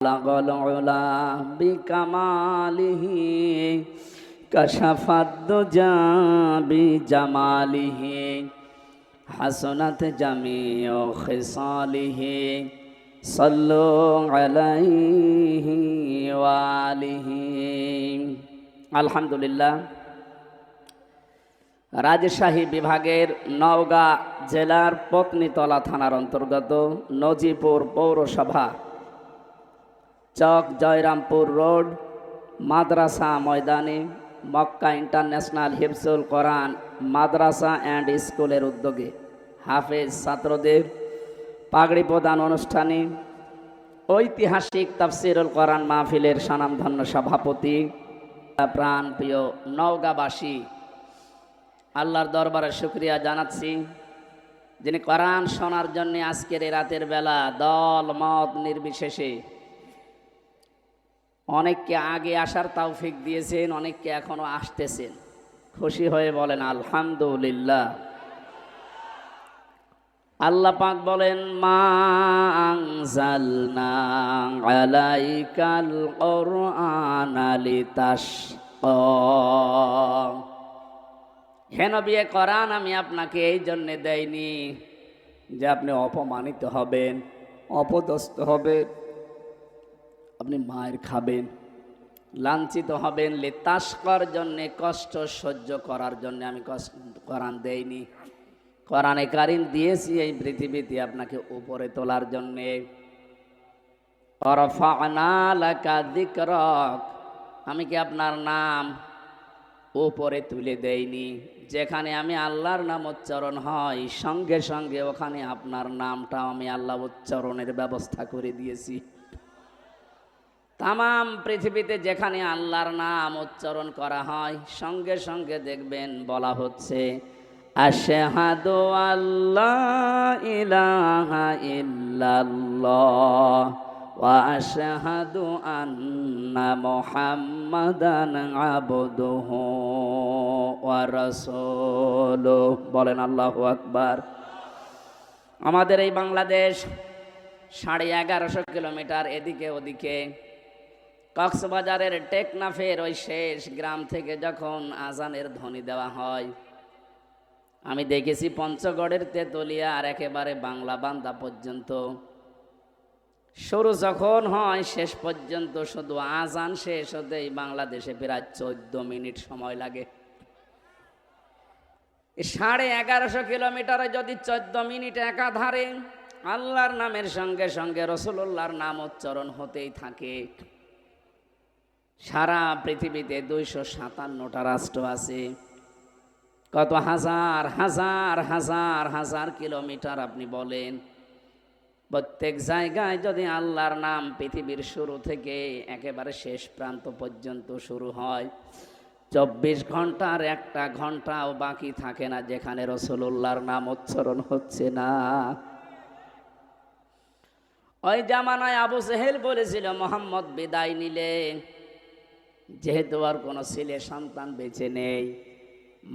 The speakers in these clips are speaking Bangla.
লাগল উলা বিকামালিহি কাশাফাদ দুজা বিজামালিহি হাসনাত জামিউ খিসালিহি সাল্লু আলাইহি ওয়া আলিহি। আলহামদুলিল্লাহ। রাজশাহী বিভাগের নওগাঁ জেলার পত্নীতলা থানার অন্তর্গত নজিপুর পৌরসভা চক জয়রামপুর রোড মাদ্রাসা ময়দানে মক্কা ইন্টারন্যাশনাল হিফজুল কোরআন মাদ্রাসা অ্যান্ড স্কুলের উদ্যোগে হাফেজ ছাত্রদের পাগড়ি প্রদান অনুষ্ঠানে ঐতিহাসিক তাফসিরুল কোরআন মাহফিলের স্বনামধন্য সভাপতি প্রাণপ্রিয় নওগাঁবাসী আল্লাহর দরবারে শুকরিয়া জানাচ্ছি, যিনি কোরআন শোনার জন্য আজকের এই রাতের বেলা দল মত নির্বিশেষে অনেককে আগে আসার তৌফিক দিয়েছেন, অনেককে এখনো আসতেছেন। খুশি হয়ে বলেন আলহামদুলিল্লাহ। আল্লাহ পাক বলেন মা আনজালনা আলাইকাল কুরআনা লিতাশকা। হে নবী, কোরআন আমি আপনাকে এই জন্যে দেইনি যে আপনি অপমানিত হবেন, অপদস্থ হবেন, আপনি মায়ের খাবেন, লাঞ্ছিত হবেন। লিতাশকার জন্যে, কষ্ট সহ্য করার জন্য আমি কোরআন দেইনি। কোরআনে কারিম দিয়েছি এই পৃথিবীতে আপনাকে উপরে তোলার জন্যে। ওয়ারফা'না লাকা যিকরাক, আমি কি আপনার নাম উপরে তুলে দেইনি? যেখানে আমি আল্লাহর নাম উচ্চারণ হয় সঙ্গে সঙ্গে ওখানে আপনার নামটা আমি আল্লাহ উচ্চারণের ব্যবস্থা করে দিয়েছি। তামাম পৃথিবীতে যেখানে আল্লাহর নাম উচ্চারণ করা হয় সঙ্গে সঙ্গে দেখবেন বলা হচ্ছে আশহাদু আল্লা ইলাহা ইল্লাল্লাহ ওয়া আশহাদু আন্না মুহাম্মাদান আবদুহু ওয়া রাসূলুহু। বলেন আল্লাহু আকবার। আমাদের এই বাংলাদেশ 1150 কিলোমিটার এদিকে ওদিকে। কক্সবাজারের টেকনাফের ওই শেষ গ্রাম থেকে যখন আজানের ধ্বনি দেওয়া হয়, আমি দেখেছি পঞ্চগড়ের তেতুলিয়া আর একেবারে বাংলা বান্দা পর্যন্ত শুরু যখন হয় শেষ পর্যন্ত শুধু আজান শেষ হতেই বাংলাদেশে প্রায় 14 মিনিট সময় লাগে। 1150 কিলোমিটারে যদি 14 মিনিট একাধারে আল্লাহর নামের সঙ্গে সঙ্গে রাসূলুল্লাহর নাম উচ্চারণ হতেই থাকে। সারা পৃথিবীতে 257টা রাষ্ট্র আছে। কত হাজার হাজার হাজার হাজার কিলোমিটার আপনি বলেন। প্রত্যেক জায়গায় যদি আল্লাহর নাম পৃথিবীর শুরু থেকে একেবারে শেষ প্রান্ত পর্যন্ত শুরু হয়, 24 ঘন্টার 1টা ঘন্টাও বাকি থাকে না যেখানে রাসূলুল্লাহর নাম উচ্চারণ হচ্ছে না। ওই জামানায় আবু জেহেল বলেছিল মুহাম্মদ বিদায় নিলে, যেহেতু আর কোনো ছেলে সন্তান বেঁচে নেই,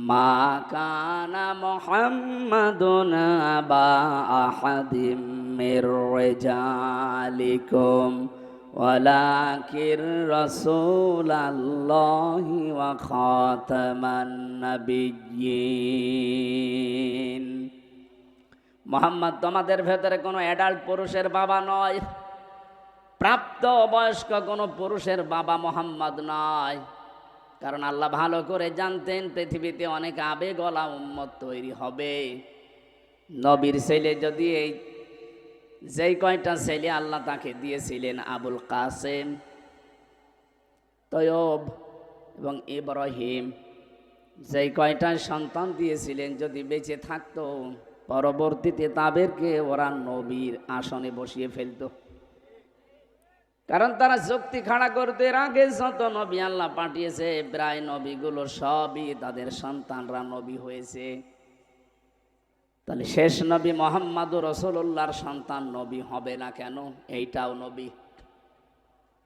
মা কানা মুহাম্মাদুন আবা আহাদিম মির রিজালিকুম ওয়ালাকির রাসূলুল্লাহি ওয়া খাতামান নাবিয়্যিন। মুহাম্মদ তোমাদের ভেতরে কোনো অ্যাডাল্ট পুরুষের বাবা নয়, প্রাপ্ত বয়স্ক কোনো পুরুষের বাবা মুহাম্মদ নয়। কারণ আল্লাহ ভালো করে জানতেন পৃথিবীতে অনেক আবেগওয়ালা উম্মত তৈরি হবে। নবীর ছেলে যদি এই যেই কয়টা ছেলে আল্লাহ তাকে দিয়েছিলেন, আবুল কাসেম, তয়ব এবং ইব্রাহিম, যেই কয়টা সন্তান দিয়েছিলেন যদি বেঁচে থাকতো, পরবর্তীতে তাদেরকে ওরা নবীর আসনে বসিয়ে ফেলতো। কারণ তারা যুক্তি খাড়া করতে, এর আগে যত নবী আল্লাহ পাঠিয়েছে প্রায় নবীগুলো সবই তাদের সন্তানরা নবী হয়েছে। তাহলে শেষ নবী মুহাম্মদুর রাসূলুল্লাহর সন্তান নবী হবে না কেন? এইটাও নবী।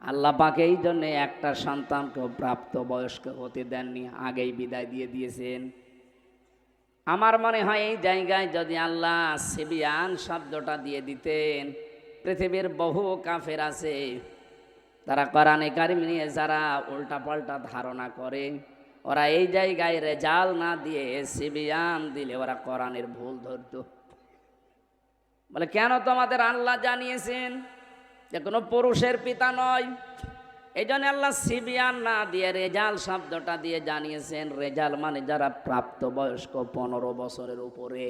আল্লাহ পাক এই জন্য একটা সন্তানকে প্রাপ্ত বয়স্ক হতে দেননি, আগেই বিদায় দিয়ে দিয়েছেন। আমার মনে হয় এই জায়গায় যদি আল্লাহ সিবিয়ান শব্দটা দিয়ে দিতেন, পৃথিবীর বহু কাফের আছে তারা কোরআনে কারিম নিয়ে যারা উল্টাপাল্টা ধারণা করে, ওরা এই জায়গায় রেজাল না দিয়ে সিবিয়ান দিলে ওরা কোরআনের ভুল ধরতো। বলে কেন তোমাদের আল্লাহ জানিয়েছেন যে কোনো পুরুষের পিতা নয়, এই জন্য আল্লাহ সিবিয়ান না দিয়ে রেজাল শব্দটা দিয়ে জানিয়েছেন। রেজাল মানে যারা প্রাপ্তবয়স্ক 15 বছরের উপরে,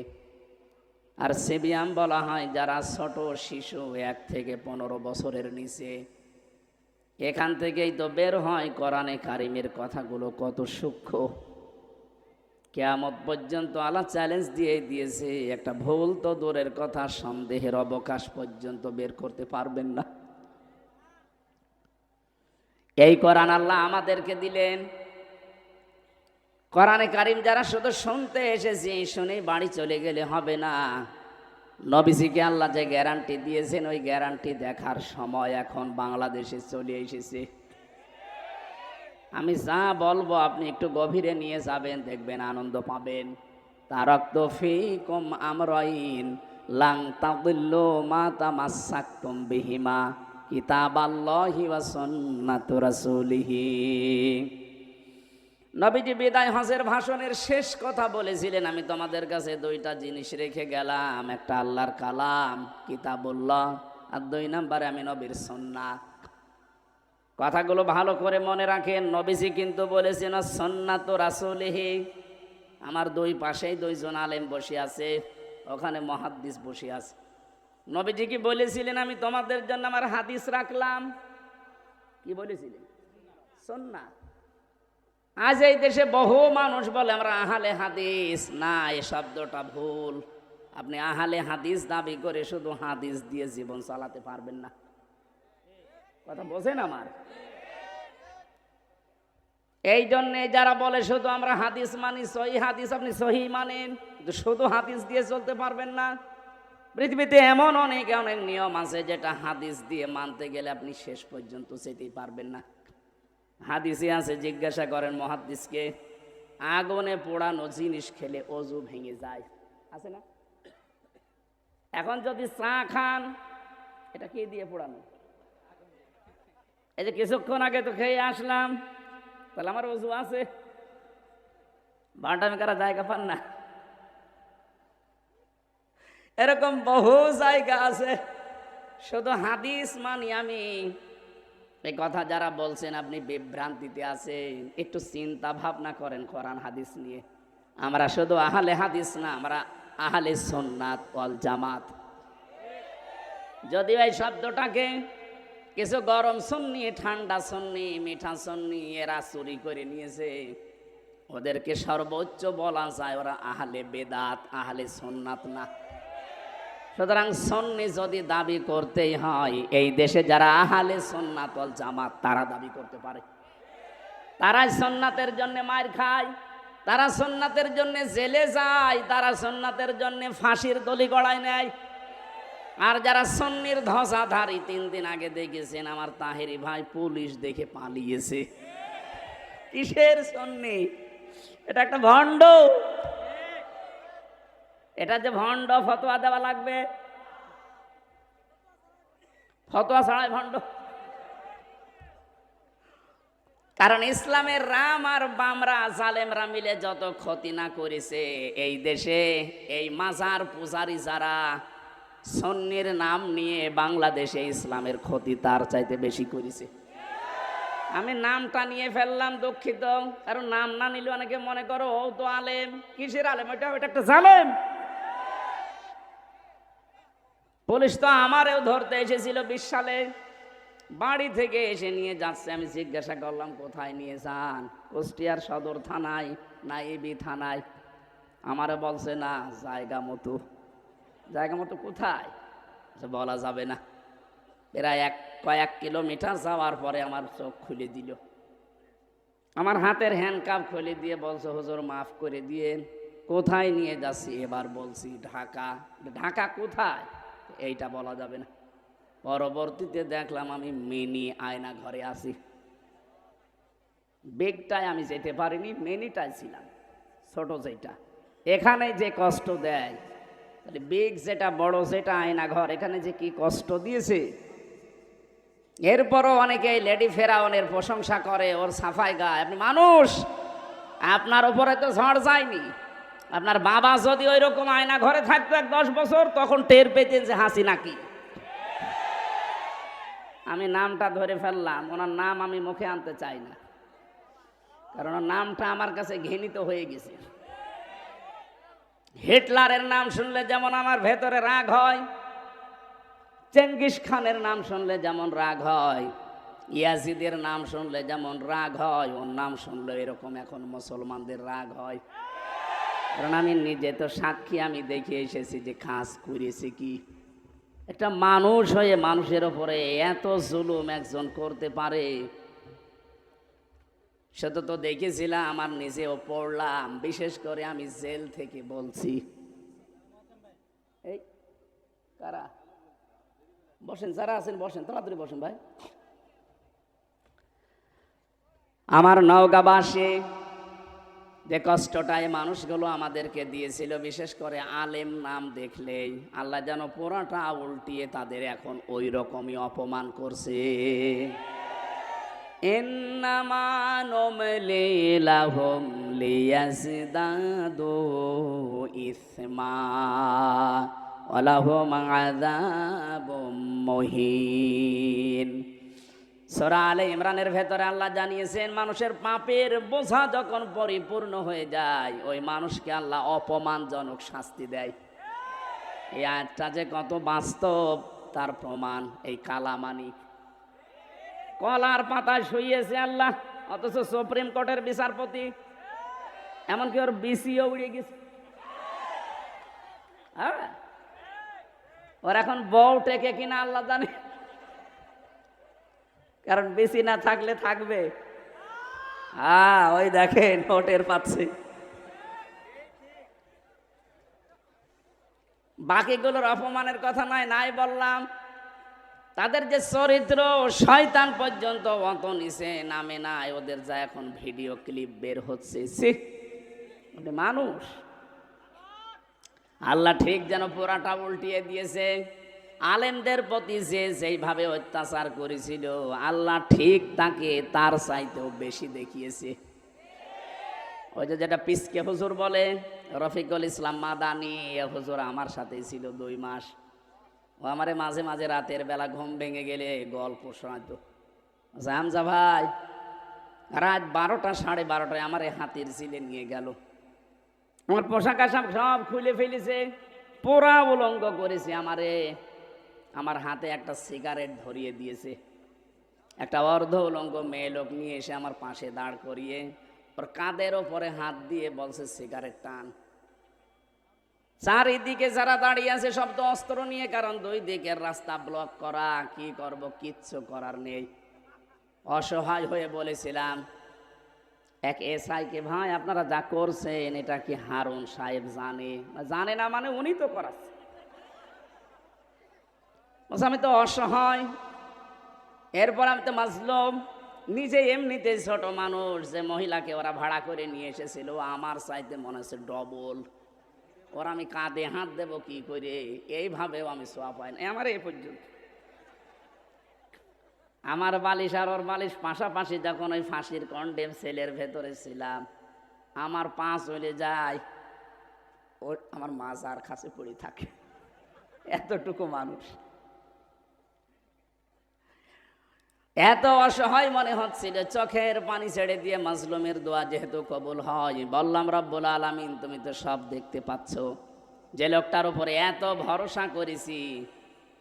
আর সিবিয়ান বলা হয় যারা ছোট শিশু 1 থেকে 15 বছরের নিচে। এখান থেকেই তো বের হয় কোরআনে কারিমের কথাগুলো কত সূক্ষ্ম। কিয়ামত পর্যন্ত আল্লাহ চ্যালেঞ্জ দিয়ে দিয়েছে, একটা ভুল তো দূরের কথা, সন্দেহের অবকাশ পর্যন্ত বের করতে পারবেন না। এই কোরআন আল্লাহ আমাদেরকে দিলেন। কোরআনে কারিম যারা শুধু শুনতে এসেছি, শুনে বাড়ি চলে গেলে হবে না। নবীজিকে আল্লাহ যে গ্যারান্টি দিয়েছেন, ওই গ্যারান্টি দেখার সময় এখন বাংলাদেশে চলে এসেছে। আমি যা বলবো আপনি একটু গভীরে নিয়ে যাবেন, দেখবেন আনন্দ পাবেন। তারাকতু ফীকুম আমরাইন লান তাদিল্লু মা তামাসসাকতুম বিহিমা কিতাবাল্লাহি ওয়া সুন্নাতু রাসূলিহি। নবীজি বিদায় হজের ভাষণের শেষ কথা বলেছিলেন, আমি তোমাদের কাছে 2টা জিনিস রেখে গেলাম, একটা আল্লাহর কালাম কিতাবুল্লাহ, আর 2 নম্বরে আমি নবীর সুন্নাত। কথাগুলো ভালো করে মনে রাখেন। নবীজি কিন্তু বলেছেন সুন্নাতু রাসূলিহি। আমার 2 পাশেই 2 জন আলেম বসে আছে, ওখানে মুহাদ্দিস বসে আছে। নবীজি কি বলেছিলেন আমি তোমাদের জন্য আমার হাদিস রাখলাম? কি বলেছিলেন? সুন্নাত। আজ এই দেশে বহু মানুষ বলে আমরা আহলে হাদিস। না, এই শব্দটা ভুল। আপনি আহলে হাদিস দাবি করে শুধু হাদিস দিয়ে জীবন চালাতে পারবেন না। কথা বোঝেন আমার? এই জন্যে যারা বলে শুধু আমরা হাদিস মানি, সহি হাদিস, আপনি সহি মানেন, কিন্তু শুধু হাদিস দিয়ে চলতে পারবেন না। পৃথিবীতে এমন অনেক অনেক নিয়ম আছে যেটা হাদিস দিয়ে মানতে গেলে আপনি শেষ পর্যন্ত যেতেই পারবেন না। হাদিসে আছে, জিজ্ঞাসা করেন মুহাদ্দিসকে, আগুনে পোড়ানো জিনিস খেলে অজু ভেঙে যায়, আছে না? এখন যদি চা খান, এটা কি দিয়ে পোড়ানো? এই যে কিছুক্ষণ আগে তো খেয়ে আসলাম, তাহলে আমার অজু আছে? বাটামি করা জায়গা পান না? এরকম বহু জায়গা আছে। শুধু হাদিস মানি আমি, এই কথা যারা বলছেন আপনি বিভ্রান্তিতে আছেন। একটু চিন্তা ভাবনা করেন কোরআন হাদিস নিয়ে। আমরা শুধু আহলে হাদিস না, আমরা আহলে সুন্নাত ওয়াল জামাত। যদিও এই শব্দটাকে কিছু গরম সুন্নি, ঠান্ডা সুন্নি, মিঠা সুন্নি এরা চুরি করে নিয়েছে, ওদেরকে সর্বোচ্চ বলা যায় ওরা আহলে বেদাত, আহলে সুন্নাত না। সুতরাং সুন্নি যদি দাবি করতেই হয়, এই দেশে যারা আহলে সুন্নাত ওয়াল জামাত তারা দাবি করতে পারে। তারাই সুন্নাতের জন্য মার খায়, তারা সুন্নাতের জন্য জেলে যায়, তারা সুন্নাতের জন্য ফাঁসির দড়ি গড়ায় নেয়। আর যারা সুন্নির ধ্বজাধারী, 3 দিন আগে দেখেছেন আমার তাহেরি ভাই পুলিশ দেখে পালিয়েছে। কিসের সুন্নি? এটা একটা ভণ্ড। এটা যে ভণ্ড, ফতোয়া দেওয়া লাগবে, ফতোয়া ছাড়াই ভণ্ড। কারণ ইসলামের রাম আর বামরা জালেমরা মিলে যত ক্ষতি না করেছে এই দেশে, এই মাজার পূজারি যারা সুন্নির নাম নিয়ে বাংলাদেশে ইসলামের ক্ষতি তার চাইতে বেশি করেছে। আমি নামটা নিয়ে ফেললাম, দুঃখিত। কারণ নাম না নিলে অনেকে মনে করো ও তো আলেম। কিসের আলেম? ওটা একটা জালেম। পুলিশ তো আমারেও ধরতে এসেছিল 20 সালে, বাড়ি থেকে এসে নিয়ে যাচ্ছে। আমি জিজ্ঞাসা করলাম কোথায় নিয়ে যান? কুষ্টিয়ার সদর থানায় না এবি থানায়? আমারে বলছে না, জায়গা মতো। জায়গা মতো কোথায় বলা যাবে না। প্রায় কয়েক কিলোমিটার যাওয়ার পরে আমার চোখ খুলে দিল, আমার হাতের হ্যান্ডকাপ খুলে দিয়ে বলছে হুজুর মাফ করে দিয়ে। কোথায় নিয়ে যাচ্ছি? এবার বলছি ঢাকা। ঢাকা কোথায়? এইটা বলা যাবে না। পরবর্তীতে দেখলাম আমি মিনি আয়না ঘরে আছি। বেগটায় আমি যেতে পারিনি, মিনিটায় ছিলাম, ছোট যেটা। এখানে যে কষ্ট দেয়, তাহলে বেগ যেটা বড়, যেটা আয়না ঘর, এখানে যে কি কষ্ট দিয়েছে। এরপরও অনেকে লেডি ফেরাউনের প্রশংসা করে, ওর সাফাই গায়। আপনি মানুষ, আপনার উপরে তো ঝড় যায়নি। আপনার বাবা যদি ওই রকম আয়না ঘরে থাকতো 10 বছর, তখন টের পেতেন যে হাসি নাকি। আমি নামটা ধরে ফেললাম, ওনার নাম আমি মুখে আনতে চাই না, কারণ ওর নামটা আমার কাছে ঘৃণিত হয়ে গেছে। হিটলারের নাম শুনলে যেমন আমার ভেতরে রাগ হয়, চেঙ্গিস খানের নাম শুনলে যেমন রাগ হয়, ইয়াজিদের নাম শুনলে যেমন রাগ হয়, ওর নাম শুনলে এরকম এখন মুসলমানদের রাগ হয়। কারণ আমি নিজে তো সাক্ষী, আমি দেখে এসেছি যে কাজ করেছে কি। একটা মানুষ হয়ে মানুষের ওপরে এত জুলুম একজন করতে পারে, সেটা তো দেখেছিলাম, আমার নিজেও পড়লাম। বিশেষ করে আমি জেল থেকে বলছি। এই কারা বসেন, যারা আছেন বসেন, তাড়াতাড়ি বসেন ভাই। আমার নওগাঁবাসী যে কষ্টটায় মানুষগুলো আমাদেরকে দিয়েছিল, বিশেষ করে আলেম নাম দেখলেই আল্লাহ যেন পুরাটা উল্টিয়ে তাদের এখন ওই রকমই অপমান করছে। ইন্নামা নুমলি লাহুম লিয়াজদাদু ইসমা ওয়া লাহুম আযাবুম মুহিন। সূরা আলে ইমরানের ভেতরে আল্লাহ জানিয়েছেন, মানুষের পাপের বোঝা যখন পরিপূর্ণ হয়ে যায়, ওই মানুষকে আল্লাহ অপমানজনক শাস্তি দেয়। এই আয়াতটা যে কত বাস্তব তার প্রমাণ এই কালামানি। কলার পাতায় শুইয়েছে আল্লাহ, অথচ সুপ্রিম কোর্টের বিচারপতি, এমনকি ওর বিসিও উড়ে গেছে। হ্যাঁ, ওর এখন বউ টেকে কিনা আল্লাহ জানে, কারণ বিসি না থাকলে থাকবে। হ্যাঁ, ওই দেখেন নোটের পাচ্ছে। বাকিগুলোর অপমানের কথা নাই বললাম, তাদের যে চরিত্র, শয়তান পর্যন্ত অত নিচে নামে নাই ওদের, যা এখন ভিডিও ক্লিপ বের হচ্ছে। মানুষ আল্লাহ ঠিক যেন পুরাটা উল্টিয়ে দিয়েছে। আলেমদের প্রতি যে যেইভাবে অত্যাচার করেছিল, আল্লাহ ঠিক তাকে তার চাইতেও বেশি দেখিয়েছে। ওই যে যেটা পিসকে হুজুর বলে, রফিকুল ইসলাম মাদানি হুজুর আমার সাথেই ছিল 2 মাস। ও আমারে মাঝে মাঝে রাতের বেলা ঘুম ভেঙে গেলে গল্প শোনাতো। হামজা ভাই রাত 12টা 12:30টায় আমার হাতির ঝিলে নিয়ে গেল। আমার পোশাক আশাক সব খুলে ফেলেছে, পোড়া উলঙ্গ করেছে আমারে। আমার হাতে একটা সিগারেট ধরিয়ে দিয়েছে। একটা অর্ধ উলঙ্গ মেয়ে লোক নিয়ে এসে আমার পাশে দাঁড় করিয়ে ওর কাঁধের ওপরে হাত দিয়ে বলছে, সিগারেট টান। চারিদিকে যারা দাঁড়িয়ে আছে সব তো অস্ত্র নিয়ে, কারণ 2 দিকের রাস্তা ব্লক করা। কি করব, কিচ্ছু করার নেই। অসহায় হয়ে বলেছিলাম এক এসআইকে, ভাই আপনারা যা করছেন এটা কি হারুন সাহেব জানে না? মানে উনি তো করাচ্ছে। আমি তো অসহায়, এরপর আমি তো মাজলুম, নিজে এমনিতে ছোট মানুষ। যে মহিলাকে ওরা ভাড়া করে নিয়ে এসেছিল আমার চাইতে মনে হচ্ছে ডবল। ওরা আমি কাঁধে হাত দেবো কি করে, এইভাবেও আমি সোয়া পাই না। আমার এই পর্যন্ত আমার বালিশ আর ওর বালিশ পাশাপাশি, যখন ওই ফাঁসির কন্ডেম সেলের ভেতরে ছিলাম, আমার পা চলে যায়, ও আমার মাজার কাছে পড়ে থাকে। এতটুকু মানুষ, এত অসহায় মনে হচ্ছিল। চোখের পানি ছেড়ে দিয়ে মাজলুমের দোয়া যেহেতু কবুল হয়, বললাম রব্বুল আলামিন তুমি তো সব দেখতে পাচ্ছ। যে লোকটার উপরে এত ভরসা করেছি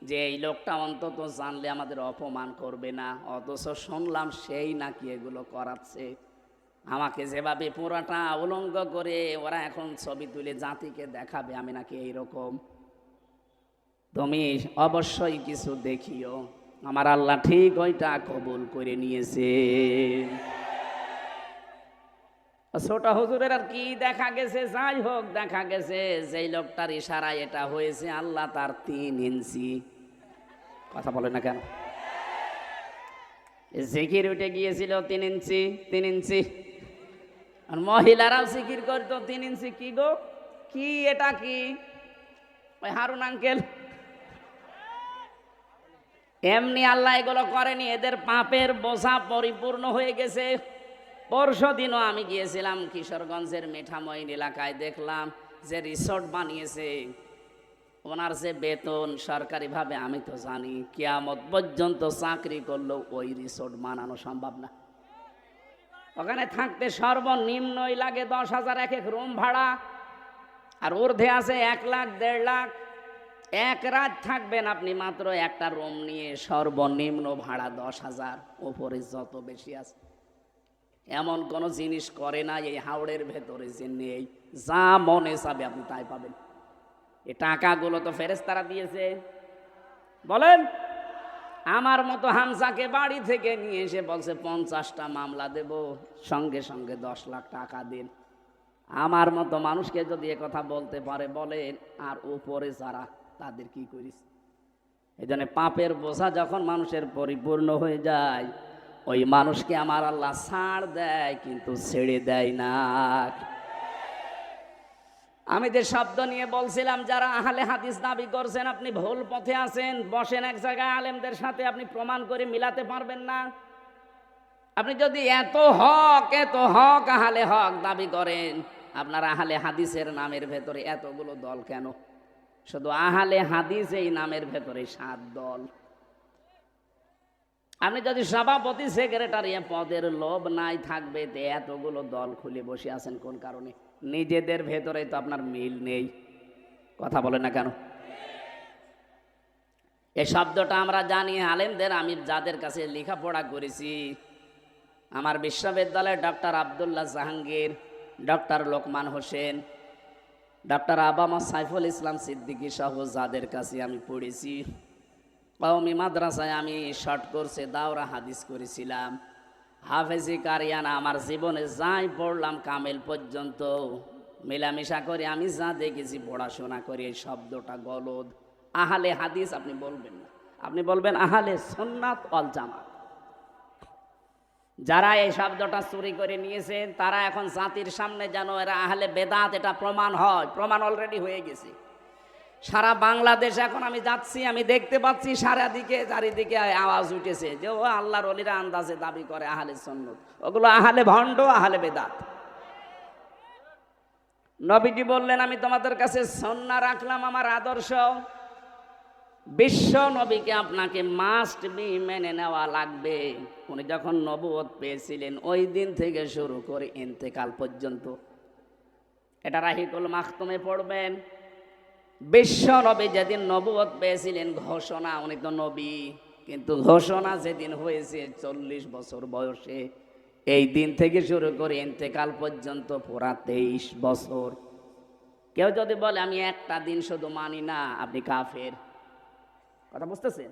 যে এই লোকটা অন্তত জানলে আমাদের অপমান করবে না, অথচ শুনলাম সেই নাকি এগুলো করাচ্ছে। আমাকে যেভাবে পুরাটা উলঙ্গ করে ওরা এখন ছবি তুলে জাতিকে দেখাবে আমি নাকি এইরকম, তুমি অবশ্যই কিছু দেখিও। আমার আল্লাহ ঠিক ওইটা কবুল করে নিয়েছে। ছোট হুজুরের আর কি দেখা গেছে, যাই হোক দেখা গেছে যেই লোকটার ইশারায় এটা হয়েছে, আল্লাহ তার 3 ইঞ্চি, কথা বলে না কেন, জিকির উঠে গিয়েছিল 3 ইঞ্চি 3 ইঞ্চি। আর মহিলারাও জিকির করতো 3 ইঞ্চি। কি গো, কি এটা কি? ওই হারুন আঙ্কেল এমনি আল্লাহ এগুলো করেনি, এদের পাপের বোঝা পরিপূর্ণ হয়ে গেছে। পরশু দিনও আমি গিয়েছিলাম কিশোরগঞ্জের মিঠামইন এলাকায়, দেখলাম যে রিসোর্ট বানিয়েছে, ওনার যে বেতন সরকারিভাবে আমি তো জানি কিয়ামত পর্যন্ত চাকরি করলেও ওই রিসোর্ট বানানো সম্ভব না। ওখানে থাকতে সর্বনিম্নই লাগে 10,000 এক এক রুম ভাড়া, আর ঊর্ধ্বে আছে 1 লাখ 1.5 লাখ। এক রাত থাকবেন আপনি মাত্র একটা রুম নিয়ে, সর্বনিম্ন ভাড়া 10,000, ওপরে যত বেশি আছে। এমন কোন জিনিস করে না এই হাওড়ের ভেতরে যে নেই, যা মনে চাবে আপনি তাই পাবেন। এই টাকাগুলো তো ফেরেশতারা দিয়েছে। বলেন, আমার মতো হামজাকে বাড়ি থেকে নিয়ে এসে বলছে 50টা মামলা দেব, সঙ্গে সঙ্গে 10 লাখ টাকা দিন। আমার মতো মানুষকে যদি এ কথা বলতে পারে বলেন, আর উপরে যারা, তাদের কি করিস? এই জন্য পাপের বোঝা যখন মানুষের পরিপূর্ণ হয়ে যায়, ওই মানুষকে আমার আল্লাহ ছাড় দেয়, কিন্তু ছেড়ে দেয় না। আমি যে শব্দ নিয়ে বলছিলাম, যারা আহলে হাদিস দাবি করছেন আপনি ভুল পথে আছেন। বসেন এক জায়গায়, আলেমদের সাথে আপনি প্রমাণ করে মিলাতে পারবেন না। আপনি যদি এত হক আহলে হক দাবি করেন, আপনার আহলে হাদিসের নামের ভেতরে এতগুলো দল কেন? শুধু আহলে হাদিস এই নামের ভেতরে 7 দল। আপনি যদি সভাপতি সেক্রেটারি পদের লোভ নাই থাকবে, তে এতগুলো দল খুলে বসে আছেন কোন কারণে? নিজেদের ভেতরে তো আপনার মিল নেই। কথা বলে না কেন? এই শব্দটা আমরা জানি আলেমদের, আমি যাদের কাছে লেখাপড়া করেছি, আমার বিশ্ববিদ্যালয়ে doctor Abdullah Jahangir, doctor Lokman Hossain, doctor আবামা সাইফুল ইসলাম সিদ্দিকী সহ যাদের কাছে আমি পড়েছি, কওমি মাদ্রাসায় আমি শর্ট কোর্সে দাওরা হাদিস করেছিলাম, হাফেজি কারিয়ানা, আমার জীবনে যাই পড়লাম কামেল পর্যন্ত মেলামেশা করে আমি যা দেখেছি, পড়াশোনা করে, এই শব্দটা গলদ। আহলে হাদিস আপনি বলবেন না, আপনি বলবেন আহলে সুন্নাত ওয়াল জামাত। যারা এই শব্দটা চুরি করে নিয়েছেন, তারা এখন জাতির সামনে যেন এরা আহলে বেদাত, এটা প্রমাণ হয়। প্রমাণ অলরেডি হয়ে গেছে। সারা বাংলাদেশ এখন আমি যাচ্ছি, আমি দেখতে পাচ্ছি চারিদিকে আওয়াজ উঠেছে যে ও আল্লাহর ওলিরা আন্দাজে দাবি করে আহলে সুন্নাত, ওগুলো আহলে ভণ্ড, আহলে বেদাত। নবীজি বললেন, আমি তোমাদের কাছে সুন্নাহ রাখলাম আমার আদর্শ। বিশ্ব নবীকে আপনাকে মাস্ট বি মেনে নেওয়া লাগবে। উনি যখন নবুয়ত পেয়েছিলেন, ওই দিন থেকে শুরু করে ইন্তেকাল পর্যন্ত, এটা রাহিকুল মাখতুমে পড়বেন। বিশ্ব নবী যেদিন নবুয়ত পেয়েছিলেন, ঘোষণা, উনি তো নবী, কিন্তু ঘোষণা যেদিন হয়েছে 40 বছর বয়সে, এই দিন থেকে শুরু করে ইন্তেকাল পর্যন্ত পুরা 23 বছর। কেউ যদি বলে আমি একটা দিন শুধু মানি না, আপনি কাফের। কথা বুঝতেছেন?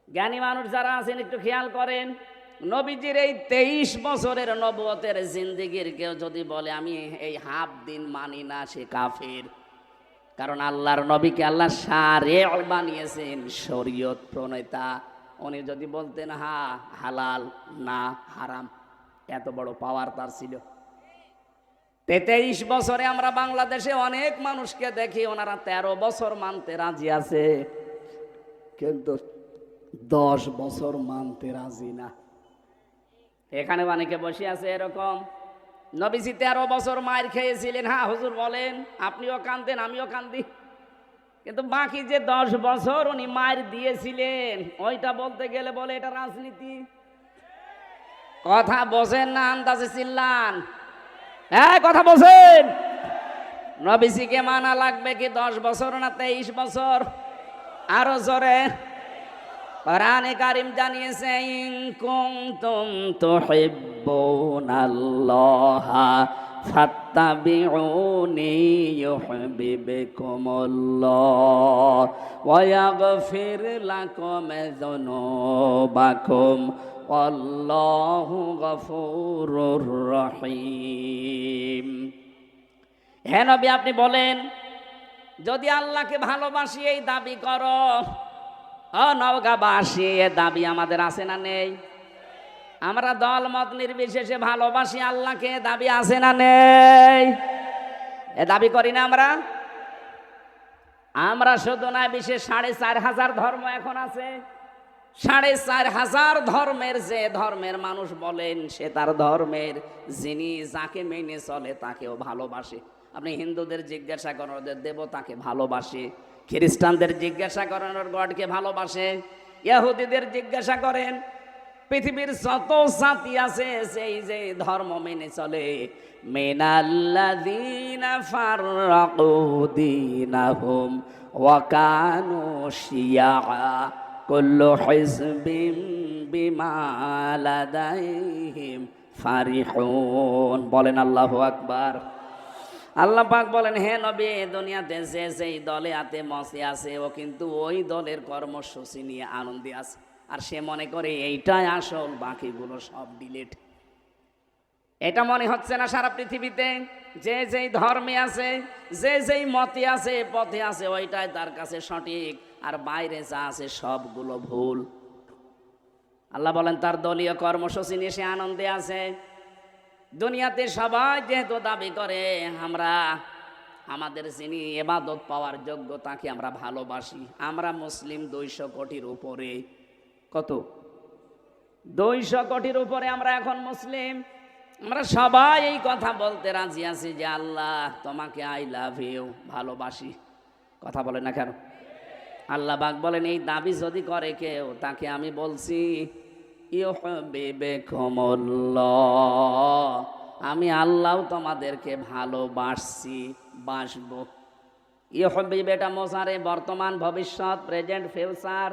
জ্ঞানী মানুষ যারা আছেন একটু খেয়াল করেন, নবীজির এই 23 বছরের নবুয়তের জিন্দেগির কেউ যদি বলে আমি এই হাফ দিন মানি না, সে কাফের। কারণ আল্লাহর নবীকে আল্লাহ শারিয় বানিয়েছেন, শরীয়ত প্রণেতা। উনি যদি বলতেন হালাল না হারাম, এত বড় পাওয়ার তার ছিল। 23 বছরে আমরা বাংলাদেশে অনেক মানুষকে দেখি, ওনারা 13 বছর মানতে রাজি আছে, কিন্তু 10 বছর মানতে রাজি না। এখানে অনেকে বসে আছে এরকম। নবীজি 13 বছর মায়ের খেয়েছিলেন, হুজুর বলেন, আপনিও কান্দেন আমিও কান্দি, কিন্তু বাকি যে 10 বছর উনি মায়ের দিয়েছিলেন, ওইটা বলতে গেলে বলে এটা রাজনীতি। কথা বোঝেন না, আন্দাজে চিল্লান। হ্যাঁ, কথা বোঝেন। নবীজিকে মানা লাগবে কি 10 বছর না 23 বছর? আরো জোরে। কোরআনে কারীম জানিয়েছে, ইন কুনতুম তুহিব্বুনাল্লাহা ফাত্তাবিউনি ইউহিব্বুকুমুল্লাহ ওয়া ইয়াগফির লাকুম যুনুবাকুম আল্লাহু গফুরুর রহিম। হে নবী, আপনি বলেন, যদি আল্লাহকে ভালোবাসি এই দাবি করো, নওগাঁবাসী এ দাবি আমাদের আছে না নেই? আমরা দল মত নির্বিশেষে ভালোবাসি আল্লাহকে, দাবি আছে না নেই? এ দাবি করি না আমরা? আমরা শুধু না, বিশেষ 4,500 ধর্ম এখন আছে। 4,500 ধর্মের যে ধর্মের মানুষ বলেন সে তার ধর্মের, যিনি যাকে মেনে চলে তাকেও ভালোবাসে। আপনি হিন্দুদের জিজ্ঞাসা করেন ওদের দেবতাকে ভালোবাসে, খ্রিস্টানদের জিজ্ঞাসা করেন ওর গডকে ভালোবাসে, ইহুদিদের জিজ্ঞাসা করেন, পৃথিবীর যত জাতি আছে সেই যে ধর্ম মেনে চলে, মিনাল্লাযীনা ফাররাকু দীনাহুম ওয়া কানু শিয়া কুল্লু হিজবিম বিমা লাদাইহিম ফারিহুন। বলেন আল্লাহু আকবার। আল্লাহ পাক বলেন, হে নবী, দুনিয়াতে যে যেই দলে আতে মসে আছে ও কিন্তু ওই দলের কর্মসূচি নিয়ে আনন্দে আছে, আর সে মনে করে এইটাই আসল, বাকিগুলো সব ডিলেট। এটা মনে হচ্ছে না সারা পৃথিবীতে যে যেই ধর্মে আছে, যে যেই মতে আছে, পথে আছে, ওইটাই তার কাছে সঠিক, আর বাইরে যা আছে সবগুলো ভুল। আল্লাহ বলেন তার দলীয় কর্মসূচি নিয়ে সে আনন্দে আছে। দুনিয়াতে সবাই যেহেতু দাবি করে আমরা আমাদের যিনি ইবাদত পাওয়ার যোগ্য তাকে আমরা ভালোবাসি, আমরা মুসলিম 200 কোটির উপরে, কত 200 কোটির উপরে আমরা এখন মুসলিম, আমরা সবাই এই কথা বলতে রাজি আছি যে আল্লাহ তোমাকে আই লাভ ইউ, ভালোবাসি। কথা বলে না কেন? আল্লাহ পাক বলেন এই দাবি যদি করে কেউ তাকে আমি বলছি ইউহিব্বুকুমুল্লাহ, আমি আল্লাহ তোমাদেরকে ভালোবাসছি, বাসবো। ইউহিব্বু এটা মোজারে, বর্তমান, ভবিষ্যৎ, প্রেজেন্ট, ফিউচার,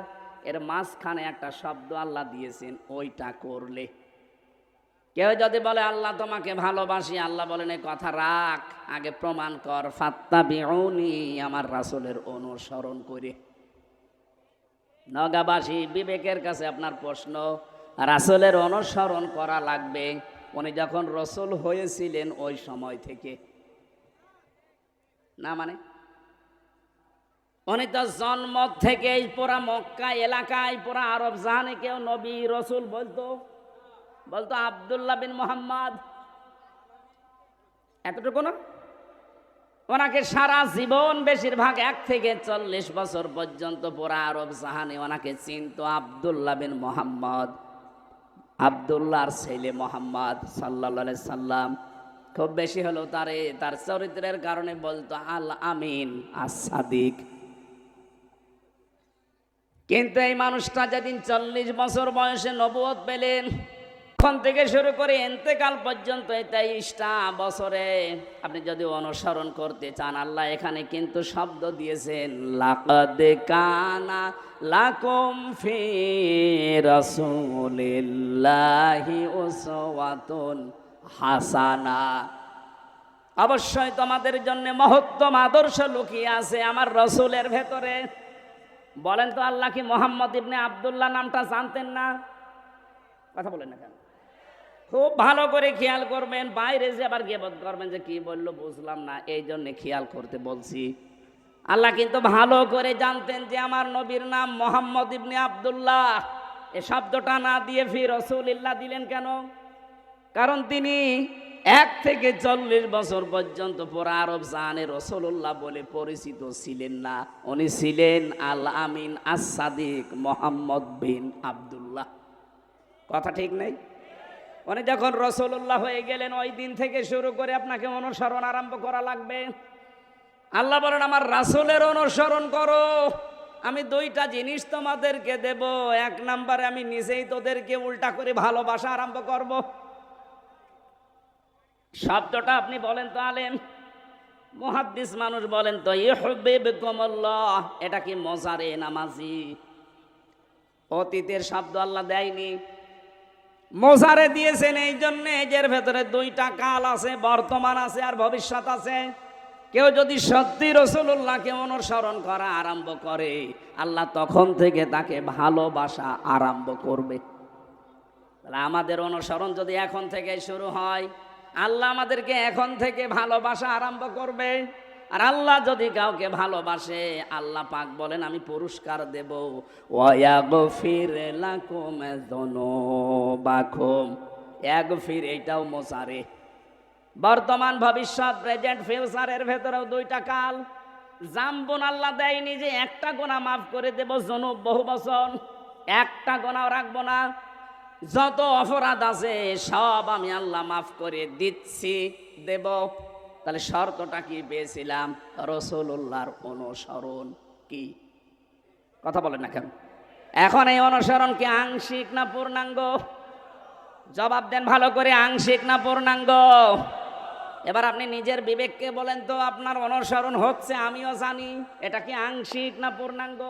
এর মাঝখানে একটা শব্দ আল্লাহ দিয়েছেন, ওইটা করলে। কেউ যদি বলে আল্লাহ তোমাকে ভালোবাসি, আল্লাহ বলেন এই কথা রাখ, আগে প্রমাণ কর, ফাত্তাবিউনি, আমার রাসূলের অনুসরণ করে। নগাবাসী বিবেকের কাছে আপনার প্রশ্ন, রাসূলের অনুসরণ করা লাগবে উনি যখন রাসূল হয়েছিলেন ওই সময় থেকে না, মানে উনি তো জন্ম থেকেই পুরা মক্কা এলাকায়, পুরা আরব জাহানে কেউ নবী রাসূল বলতো আব্দুল্লাহ বিন মুহাম্মদ, এতটুকু না। ওনাকে সারা জীবন বেশিরভাগ 1 থেকে 40 বছর পর্যন্ত পুরা আরব জাহানে ওনাকে চিনতো আব্দুল্লাহ বিন মুহাম্মদ, আব্দুল্লাহর ছেলে মুহাম্মদ সাল্লাল্লাহু আলাইহি সাল্লাম। খুব বেশি হলো তার চরিত্রের কারণে বলতো আল আমিন, as-সাদিক। কিন্তু এই মানুষটা যেদিন 40 বছর বয়সে নবুয়ত পেলেন, তখন থেকে শুরু করে ইন্তেকাল পর্যন্ত 23টা বছরে আপনি যদি অনুসরণ করতে চান, আল্লাহ এখানে কিন্তু শব্দ দিয়েছেন লাকাদ কানা লাকুম ফি রাসূলিল্লাহি উসওয়াতুন হাসানা। অবশ্যই তোমাদের জন্য মহত্তম আদর্শ লুকিয়ে আছে আমার রাসূলের ভেতরে। বলেন তো আল্লাহ কি মুহাম্মদ ইবনে আব্দুল্লাহ নামটা জানতেন না? কথা বলেন না কেন? খুব ভালো করে খেয়াল করবেন, বাইরে যে আবার গীবত করবেন যে কি বললো বুঝলাম না, এই জন্য খেয়াল করতে বলছি। আল্লাহ কিন্তু ভালো করে জানতেন যে আমার নবীর নাম মুহাম্মদ ইবনে আব্দুল্লাহ। এই শব্দটা না দিয়ে ফি রাসূলিল্লাহ দিলেন কেন? কারণ তিনি 1 থেকে 40 বছর পর্যন্ত পুরা আরব জাহানে রাসূলুল্লাহ বলে পরিচিত ছিলেন না, উনি ছিলেন আল আমিন, as-সাদিক, মুহাম্মদ বিন আব্দুল্লাহ। কথা ঠিক নেই? উনি যখন রাসূলুল্লাহ হয়ে গেলেন ওই দিন থেকে শুরু করে আপনাকে অনুসরণ আরম্ভ করা লাগবে। আল্লাহ বলেন আমার রাসূলের অনুসরণ করো, আমি 2টা জিনিস তোমাদেরকে দেব। 1 নম্বরে আমি নিজেই তোদেরকে উল্টা করে ভালোবাসা আরম্ভ করব। শব্দটা আপনি বলেন তো আলেম, মুহাদ্দিস মানুষ বলেন তো ইউহিব্বুকুমুল্লাহ, এটা কি মোজারে নামাজি? অতীতের শব্দ আল্লাহ দেয়নি, মোজারে দিয়েছেন এই জন্যে এর ভেতরে 2টা কাল আছে, বর্তমান আছে আর ভবিষ্যৎ আছে। কেউ যদি সত্যি রাসূলুল্লাহকে অনুসরণ করা আরম্ভ করে, আল্লাহ তখন থেকে তাকে ভালোবাসা আরম্ভ করবে। তাহলে আমাদের অনুসরণ যদি এখন থেকে শুরু হয়, আল্লাহ আমাদেরকে এখন থেকে ভালোবাসা আরম্ভ করবে। আর আল্লাহ যদি কাউকে ভালোবাসে, আল্লাহ পাক বলেন আমি পুরস্কার দেব, ওয়া ইয়াগফির লাকুম যুনুবাকুম। ইয়াগফির এটাও মোজারে, বর্তমান, ভবিষ্যৎ, প্রেজেন্ট, ফিউচারের ভেতরেও 2টা কাল। জাম্বুন আল্লাহ দেয়নি যে একটা গুনাহ মাফ করে দেব, যুনুব বহু বচন। একটা গোনাও রাখবো না। যত অপরাধ আছে সব আমি আল্লাহ মাফ করে দিচ্ছি, দেব। তাহলে শর্তটা কি পেয়েছিলাম? রাসূলুল্লাহর অনুসরণ। কি কথা বলেন না কেন? এখন এই অনুসরণ কি আংশিক না পূর্ণাঙ্গ? জবাব দেন ভালো করে, আংশিক না পূর্ণাঙ্গ? এবার আপনি নিজের বিবেককে বলেন তো, আপনার অনুসরণ হচ্ছে, আমিও জানি, এটা কি আংশিক না পূর্ণাঙ্গ?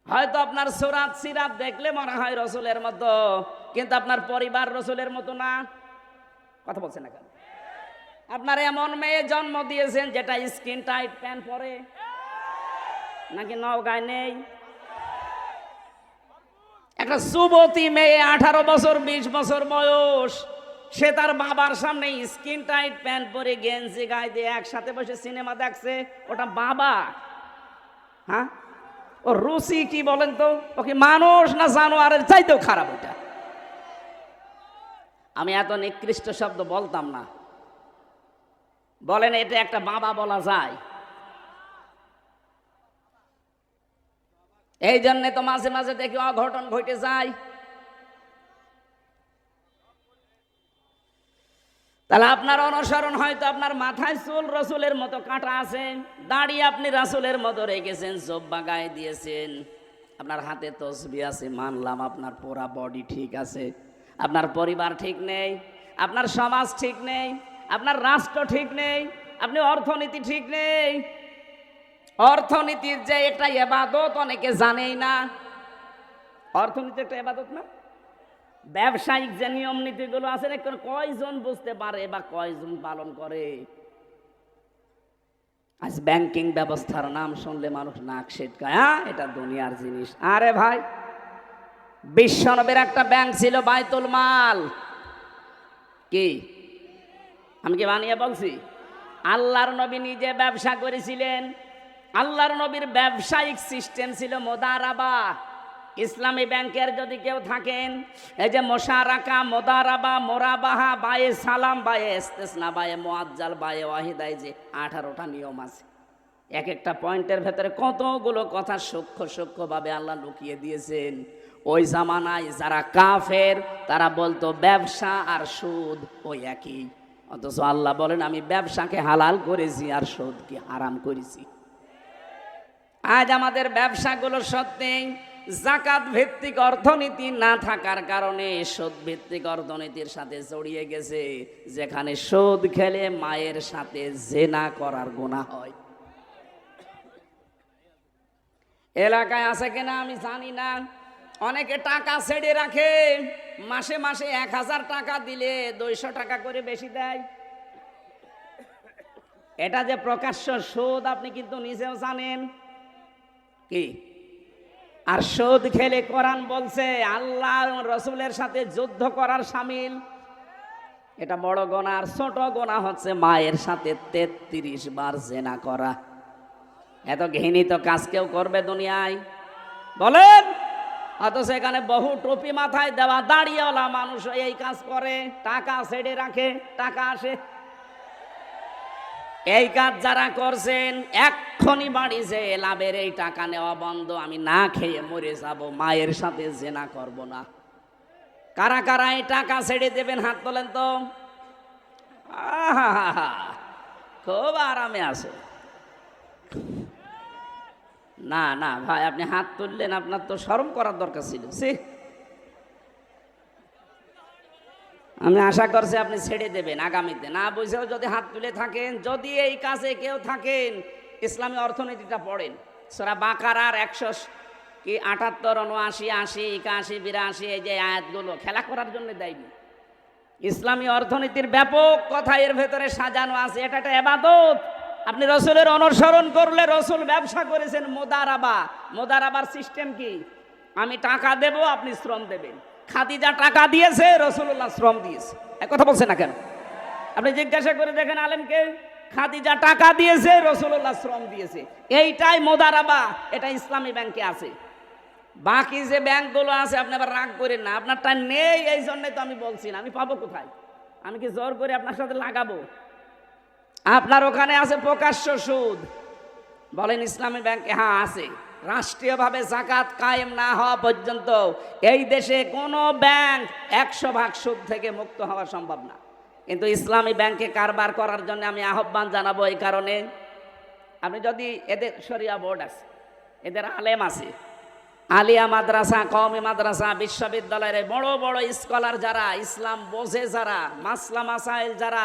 হয়তো আপনার সুরাত সিরাত দেখলে মনে হয় রসুলের মতো, কিন্তু আপনার পরিবার রসুলের মতো না। কথা বলছেন না কেন? আপনার এমন মেয়ে জন্ম দিয়েছেন যেটা স্কিন টাইট প্যান্ট পরে, নাকি নওগাঁয় নেই? একটা যুবতী মেয়ে 18 বছর 20 বছর বয়স, সে তার বাবার সামনে স্কিন টাইট প্যান্ট পরে গেঞ্জি গায়ে দিয়ে একসাথে বসে সিনেমা দেখছে, ওটা বাবা? হ্যাঁ, ও রুচি কি বলেন তো? ওকে মানুষ না জানোয়ারের চাইতেও খারাপ ওটা। আমি এত নিকৃষ্ট শব্দ বলতাম না। বলেন এটা একটা বাবা বলা যায়? এই জন্যে তো মাঝে মাঝে দেখি অঘটন ঘটে যায়। তাহলে আপনার অনুসরণ হয়তো আপনার মাথায় চুল রসুলের মতো কাটা আছে, দাড়ি আপনি রাসূলের মতো রেখেছেন, জব্বা গায়ে দিয়েছেন, আপনার হাতে তসবিহ আছে, মানলাম আপনার পুরা বডি ঠিক আছে, আপনার পরিবার ঠিক নেই, আপনার সমাজ ঠিক নেই, আপনার রাষ্ট্র ঠিক নেই, আপনি অর্থনীতি ঠিক নেই। অর্থনীতির যে একটা ইবাদত অনেকে জানেই না। অর্থনীতি একটা ইবাদত না? ব্যবসায়িক যে নিয়ম নীতিগুলো আছে কয়জন বুঝতে পারে বা কয়জন পালন করে? আজ ব্যাংকিং ব্যবস্থার নাম শুনলে মানুষ নাক সেটকায়, হ্যাঁ এটা দুনিয়ার জিনিস। আরে ভাই, বিশ্বনবীর একটা ব্যাংক ছিল বাইতুল মাল। কি আমি কি বানিয়ে বলছি? আল্লাহর নবী নিজে ব্যবসা করেছিলেন। আল্লাহর নবীর ব্যবসায়িক সিস্টেম ছিল মুদারাবা। ইসলামী ব্যাংকের যদি কেউ থাকেন, এই যে মোশারাকা, মুদারাবা, মোরাবাহা, বায়ে সালাম, বায়ে ইস্তেসনা, বায়ে মুআজ্জাল, বায়ে ওয়াহিদায়, যে 18টা নিয়ম আছে। এক একটা পয়েন্টের ভেতরে কতগুলো কথা সূক্ষ্ম সূক্ষ্মভাবে আল্লাহ লুকিয়ে দিয়েছেন। ওই জামানায় যারা কাফের তারা বলতো ব্যবসা আর সুদ ওই একই, অথচ আল্লাহ বলেন আমি ব্যবসাকে হালাল করেছি আর সুদকে হারাম করেছি। আজ আমাদের ব্যবসাগুলো সত্যি যাকাত ভিত্তিক অর্থনীতি না থাকার কারণে সুদ ভিত্তিক অর্থনীতির সাথে জড়িয়ে গেছে, যেখানে সুদ খেলে মায়ের সাথে জেনা করার গুনাহ হয়। এলাকায় আছে কিনা আমি জানি না, অনেকে টাকা ছেড়ে রাখে, মাসে মাসে 1000 টাকা দিলে 200 টাকা করে বেশি দেয়। এটা যে প্রকাশ্য সুদ আপনি কিন্তু নিজেও জানেন। কি আর সুদ খেলে কোরআন বলছে আল্লাহ রসুলের সাথে যুদ্ধ করার শামিল। এটা বড় গুনাহ। আর ছোট গুনাহ হচ্ছে মায়ের সাথে 33 বার জেনা করা। এত ঘৃণিত কাজ কেউ করবে দুনিয়ায় বলেন? অথচ এখানে বহু টুপি মাথায় দেওয়া দাড়িওয়ালা মানুষ এই কাজ করে, টাকা ছেড়ে রাখে, টাকা আসে। এই কাজ যারা করছেন এক্ষুনি বাড়ি যে লাভের এই টাকা নেওয়া বন্ধ, আমি না খেয়ে মরে যাব, মায়ের সাথে জেনা করব না। কারা কারা এই টাকা ছেড়ে দেবেন হাত তোলেন তো। খুব আরামে আছে। না না ভাই, আপনি হাত তুললেন, আপনার তো শরম করার দরকার ছিল। আমি আশা করছি আপনি ছেড়ে দেবেন আগামীতে। না বুঝেও যদি হাত তুলে থাকেন, যদি এই কাজে কেউ থাকেন, ইসলামী অর্থনীতিটা পড়েন, সূরা বাকারার 178, 79, 80, 81, 82, এই যে আয়াতগুলো খেলা করার জন্য দেয়নি। ইসলামী অর্থনীতির ব্যাপক কথা এর ভেতরে সাজানো আছে। এটা একটা ইবাদত। আপনি রসুলের অনুসরণ করলে, রসুল ব্যবসা করেছেন মুদারাবা। মুদারাবার সিস্টেম কি? আমি টাকা দেব, আপনি শ্রম দেবেন। খাদিজা টাকা দিয়েছে, রাসূলুল্লাহ শ্রম দিয়েছে। এক কথা বলছেন না কেন? আপনি জিজ্ঞাসা করে দেখেন আলেমকে, খাদিজা টাকা দিয়েছে, রাসূলুল্লাহ শ্রম দিয়েছে। এইটাই মুদারাবা। এটা ইসলামী ব্যাংকে আছে। বাকি যে ব্যাংকগুলো আছে আপনি আবার রাগ করেন না, আপনারটা নেই, এই জন্যই তো আমি বলছি না। আমি পাবো কোথায়? আমি কি জোর করে আপনার সাথে লাগাবো? আপনার ওখানে আছে প্রকাশ্য সুদ। বলেন ইসলামী ব্যাংকে? হ্যাঁ আছে। রাষ্ট্রীয়ভাবে যাকাত কায়েম না হওয়া পর্যন্ত এই দেশে কোনো ব্যাংক 100% সুদ থেকে মুক্ত হওয়া সম্ভব না। কিন্তু ইসলামী ব্যাংকে কারবার করার জন্য আমি আহ্বান জানাবো এই কারণে, আপনি যদি এদের শরিয়া বোর্ড আছে, এদের আলেম আছে, আলিয়া মাদ্রাসা, কওমি মাদ্রাসা, বিশ্ববিদ্যালয়ের বড় বড় স্কলার যারা, ইসলাম বোঝে যারা, মাসলা মাসাইল যারা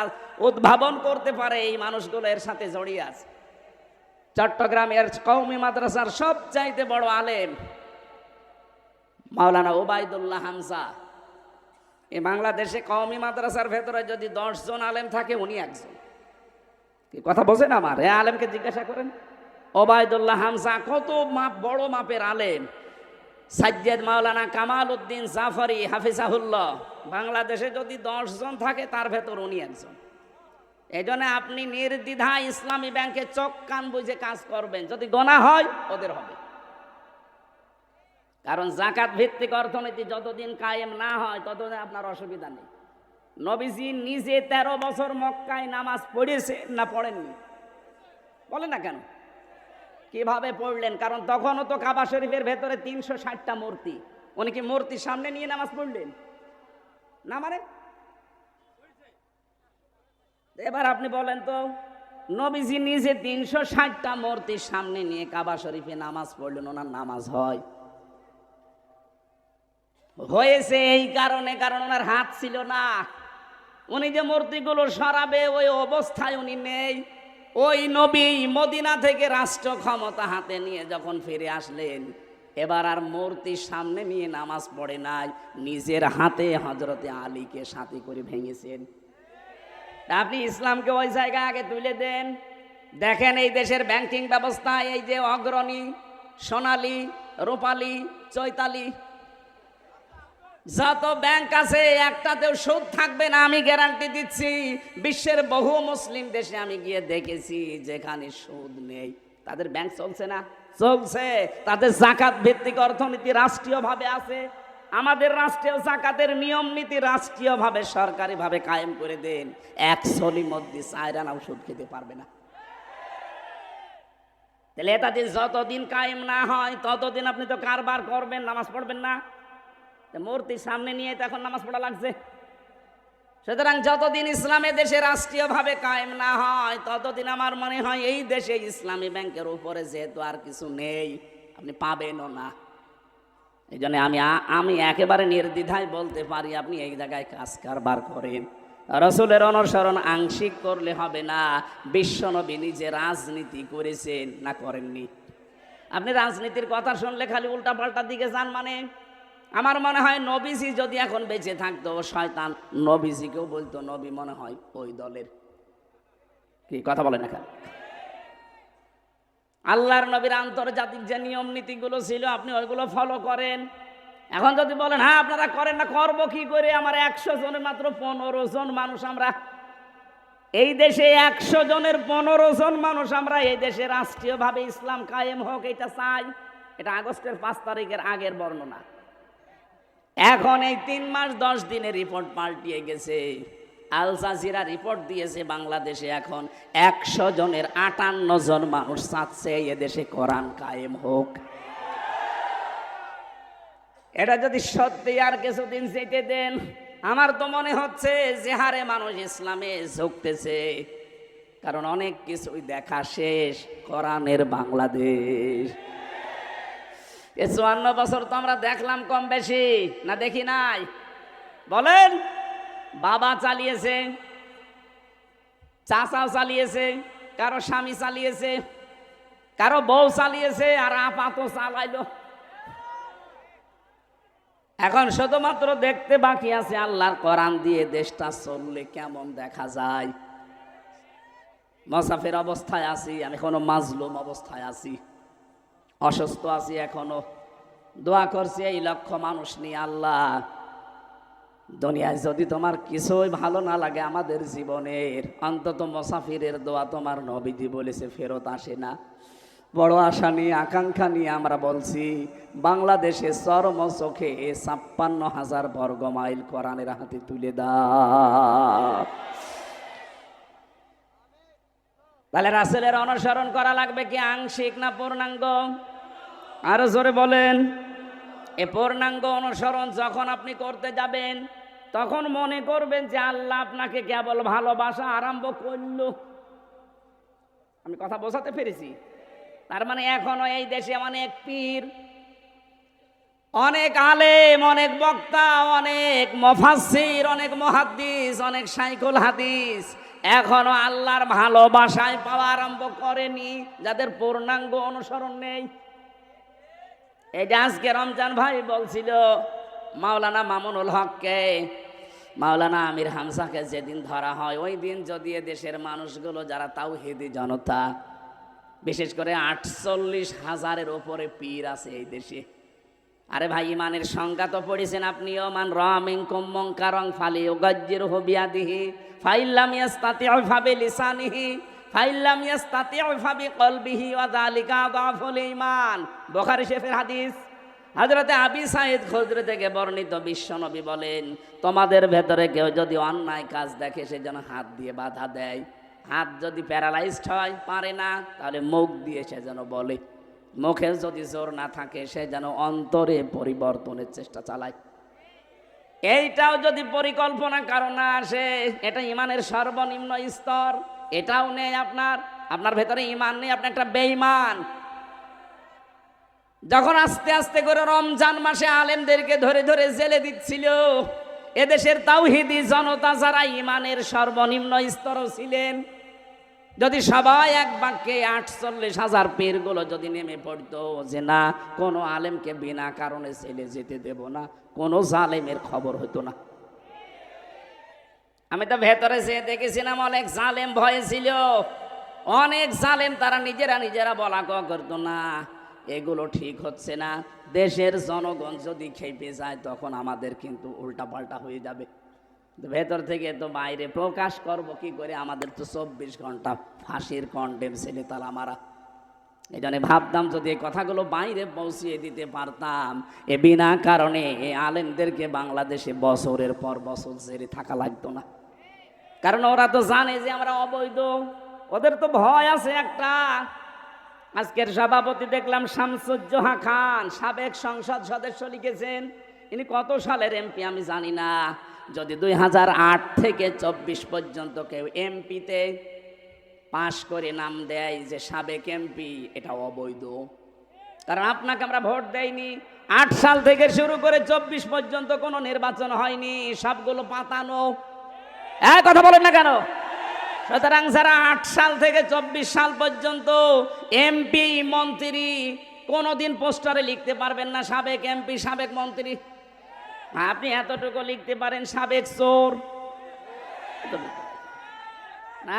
উদ্ভাবন করতে পারে, এই মানুষগুলো এর সাথে জড়িয়ে আছে। চট্টগ্রামের কওমি মাদ্রাসার সবচাইতে বড় আলেম মাওলানা ওবায়দুল্লাহ হামজা। এই বাংলাদেশে কওমি মাদ্রাসার ভেতরে যদি 10 জন আলেম থাকে, উনি একজন। কি কথা বোঝেন আমার? এ আলেমকে জিজ্ঞাসা করেন। ওবায়দুল্লাহ হামজা কত বড় মাপের আলেম। সাজ্জাদ মাওলানা কামাল উদ্দিন জাফরি হাফিজাহুল্লাহ, বাংলাদেশে যদি 10 জন থাকে তার ভেতর উনি একজন। এই জন্য আপনি নির্দ্বিধায় ইসলামী ব্যাংকে চোখ কান বুঝে কাজ করবেন, যদি গোনা হয় ওদের হবে। কারণ যাকাত ভিত্তিক অর্থনীতি যতদিন কায়েম না হয় ততদিন আপনার অসুবিধা নেই। নবীজি নিজে 13 বছর মক্কায় নামাজ পড়েছে না পড়েননি? বলেন না কেন? কিভাবে পড়লেন? কারণ তখনও তো কাবা শরীফের ভেতরে 360টা মূর্তি। উনি কি মূর্তির সামনে নিয়ে নামাজ পড়লেন না? মানে এবার আপনি বলেন তো, নবীজি নিজে 360টা মূর্তির সামনে নিয়ে কাবা শরীফে নামাজ পড়লেন, ওনার নামাজ হয়? হয়েছে এই কারণে, কারণ ওনার হাত ছিল না। উনি যে মূর্তিগুলো সরাবে ওই অবস্থায় উনি নেই। ওই নবী মদিনা থেকে রাষ্ট্র ক্ষমতা হাতে নিয়ে যখন ফিরে আসলেন, এবার আর মূর্তির সামনে নিয়ে নামাজ পড়ে নাই, নিজের হাতে হযরতে আলীকে সাথে করে ভেঙেছেন। আপনি ইসলামকে ওই জায়গায় আগে তুলে দেন। দেখেন এই দেশের ব্যাংকিং ব্যবস্থা, এই যে অগ্রণী, সোনালী, রূপালী, চৈতালি, যত ব্যাংক আছে একটাতেও সুদ থাকবে না, আমি গ্যারান্টি দিচ্ছি। বিশ্বের বহু মুসলিম দেশে আমি গিয়ে দেখেছি যেখানে সুদ নেই, তাদের ব্যাংক চলছে না? চলছে। তাদের যাকাত ভিত্তিক অর্থনীতি রাষ্ট্রীয়ভাবে আছে। আমাদের রাষ্ট্রীয় যাকাতের নিয়ম নীতি রাষ্ট্রীয়ভাবে সরকারিভাবে কায়েম করে দেন, এক সলির মধ্যে 4 আনাও সুদ খেতে পারবে না। তাহলে এটা যতদিন কায়েম না হয় ততদিন আপনি তো কারবার করবেন, নামাজ পড়বেন না। মূর্তির সামনে নিয়ে তো এখন নামাজ পড়া লাগছে। সুতরাং যতদিন ইসলামী দেশে রাষ্ট্রীয়ভাবে কায়েম না হয় ততদিন আমার মনে হয় এই দেশে ইসলামী ব্যাংকের উপরে যেহেতু আর কিছু নেই, আপনি পাবেনও না। এই জন্য আমি একেবারে নির্দ্বিধায় বলতে পারি, আপনি এই জায়গায় কাজ কারবার করেন। রাসূলের অনুসরণ আংশিক করলে হবে না। বিশ্বনবী নিজে রাজনীতি করেছেন না করেননি? আপনি রাজনীতির কথা শুনলে খালি উল্টাপাল্টা দিকে যান। মানে আমার মনে হয় নবীজি যদি এখন বেঁচে থাকতো, শয়তান নবীজিকেও বলতো নবী মনে হয় ওই দলের। কি কথা বলেন? এখন আল্লাহর নবীর আন্তর্জাতিক যে নিয়ম নীতিগুলো ছিল আপনি ওইগুলো ফলো করেন। এখন যদি বলেন হ্যাঁ আপনারা করেন না, করবো কি করে? আমার 100 জনের মাত্র 15 জন মানুষ আমরা এই দেশে, 100 জনের 15 জন মানুষ আমরা এই দেশে রাষ্ট্রীয়ভাবে ইসলাম কায়েম হোক এটা চাই। এটা আগস্টের 5 তারিখের আগের বর্ণনা। এখন এই 3 মাস 10 দিনে রিপোর্ট পাল্টিয়ে গেছে। আল জাজিরা রিপোর্ট দিয়েছে বাংলাদেশে এখন 100 জনের 58 জন মানুষ চাচ্ছে এদেশে কোরআন কায়েম হোক। এটা যদি সত্যি আর কিছুদিন যেতে দেন, আমার তো মনে হচ্ছে যে হারে মানুষ ইসলামে ঝুঁকতেছে, কারণ অনেক কিছুই দেখা শেষ। কোরআনের বাংলাদেশ 54 বছর তো আমরা দেখলাম কম বেশি, না দেখি নাই? বলেন, বাবা চালিয়েছে, চাচাও চালিয়েছে, কারো স্বামী চালিয়েছে, কারো বউ চালিয়েছে, আর আপা তো চালাইলো। এখন শুধুমাত্র দেখতে বাকি আছে আল্লাহর কোরআন দিয়ে দেশটা চললে কেমন দেখা যায়। মুসাফির অবস্থায় আছি আমি, এখনো মাজলুম অবস্থায় আছি, অসুস্থ আছি, এখনো দোয়া করছি এই লক্ষ মানুষ নিয়ে। আল্লাহ, দুনিয়ায় যদি তোমার কিছুই ভালো না লাগে আমাদের জীবনের, অন্তত মুসাফিরের দোয়া তোমার নবীজি বলেছে ফেরত আসে না। বড় আশা নিয়ে আকাঙ্ক্ষা নিয়ে আমরা বলছি, বাংলাদেশে চরম চোখে 56,000 বর্গ মাইল কোরআনের হাতে তুলে দাও। তাহলে রাসূলের অনুসরণ করা লাগবে কি আংশিক না পূর্ণাঙ্গ? আরো জোরে বলেন। এ পূর্ণাঙ্গ অনুসরণ যখন আপনি করতে যাবেন তখন মনে করবেন যে আল্লাহ আপনাকে কেবল ভালোবাসা আরম্ভ করল। আমি কথা বোঝাতে পেরেছি? তার মানে এখনো এই দেশে অনেক পীর, অনেক আলেম, অনেক বক্তা, অনেক মুফাসসির, অনেক মুহাদ্দিস, অনেক শাইখুল হাদিস এখনো আল্লাহর ভালোবাসায় পাওয়া আরম্ভ করেনি, যাদের পূর্ণাঙ্গ অনুসরণ নেই। এই যে আজকে রমজান ভাই বলছিল মাওলানা মামুনুল হককে, মাওলানা আমির হামজাকে যেদিন ধরা হয় ওই দিন যদি দেশের মানুষগুলো যারা তাওহীদি জনতা, বিশেষ করে 48,000-এর ওপরে পীর আছে এই দেশে। আরে ভাই, ইমানের সংজ্ঞা তো পড়েছেন আপনিও, মান রামিনকুম মুনকারান ফালিয়ুগাজ্জিরহু বিয়াদিহি ফাইল্লাম ইয়াস্তাতিউ ফাবিলিসানিহি ফাইল্লাম ইয়াস্তাতিউ ফাবিকলবিহি ওয়া যালিকা আযাফুল ঈমান। বুখারী শরীফের হাদিস। হযরতে আবি সাঈদ খুদরি থেকে বর্ণিত, বিশ্বনবী বলেন, তোমাদের ভেতরে কেউ যদি অন্যায় কাজ দেখে সে যেন হাত দিয়ে বাধা দেয়। হাত যদি প্যারালাইজড হয়, পারে না, তাহলে মুখ দিয়ে সে যেন বলে। মুখে যদি জোর না থাকে সে যেন অন্তরে পরিবর্তনের চেষ্টা চালায়। এইটাও যদি পরিকল্পনা কারণ না আসে, এটা ইমানের সর্বনিম্ন স্তর। এটাও নেই আপনার ভেতরে ইমান নেই, আপনি একটা বেঈমান। যখন আস্তে আস্তে করে রমজান মাসে আলেমদেরকে ধরে ধরে জেলে দিচ্ছিল, এদেশের তাওহীদি জনতা যারা ইমানের সর্বনিম্ন স্তরও ছিলেন, যদি সবাই এক বাক্যে 48,000 পীরগুলো যদি নেমে পড়তো যে না, কোনো আলেমকে বিনা কারণে ছেলে যেতে দেব না, কোনো জালেমের খবর হতো না। আমি তো ভেতরে যেয়ে দেখেছিলাম অনেক জালেম ভয়ে ছিল, অনেক জালেম তারা নিজেরা বলা করতো না এগুলো ঠিক হচ্ছে না। দেশের জনগণ যদি খেপে যায় তখন আমাদের কিন্তু উল্টাপাল্টা হয়ে যাবে। ভেতর থেকে তো বাইরে প্রকাশ করব কি করে? আমাদের তো 24 ঘন্টা ফাঁসির কন্ডেম ছেলে তালা মারা। এই জন্য ভাবতাম যদি এই কথাগুলো বাইরে পৌঁছিয়ে দিতে পারতাম, এ বিনা কারণে এই আলেমদেরকে বাংলাদেশে বছরের পর বছর জেলে থাকা লাগতো না। কারণ ওরা তো জানে যে আমরা অবৈধ, ওদের তো ভয় আছে একটা। আজকের সভাপতি দেখলাম শামসুজ্জোহা খান, সাবেক সংসদ সদস্য, লিখেছেন ইনি কত সালের এমপি আমি জানি না। যদি 2008 থেকে 24 পর্যন্ত কেউ এমপিতে পাশ করে নাম দেয় যে সাবেক এমপি, এটা অবৈধ। কারণ আপনাকে আমরা ভোট দেইনি। 8 সাল থেকে শুরু করে 24 পর্যন্ত কোনো নির্বাচন হয়নি, সবগুলো পাতানো। কথা বলেন না কেন? সুতরাং যারা 8 সাল থেকে 24 সাল পর্যন্ত এমপি মন্ত্রী, কোনোদিন পোস্টারে লিখতে পারবেন না সাবেক এমপি সাবেক মন্ত্রী। আপনি এতটুকু লিখতে পারেন সাবেক চোর,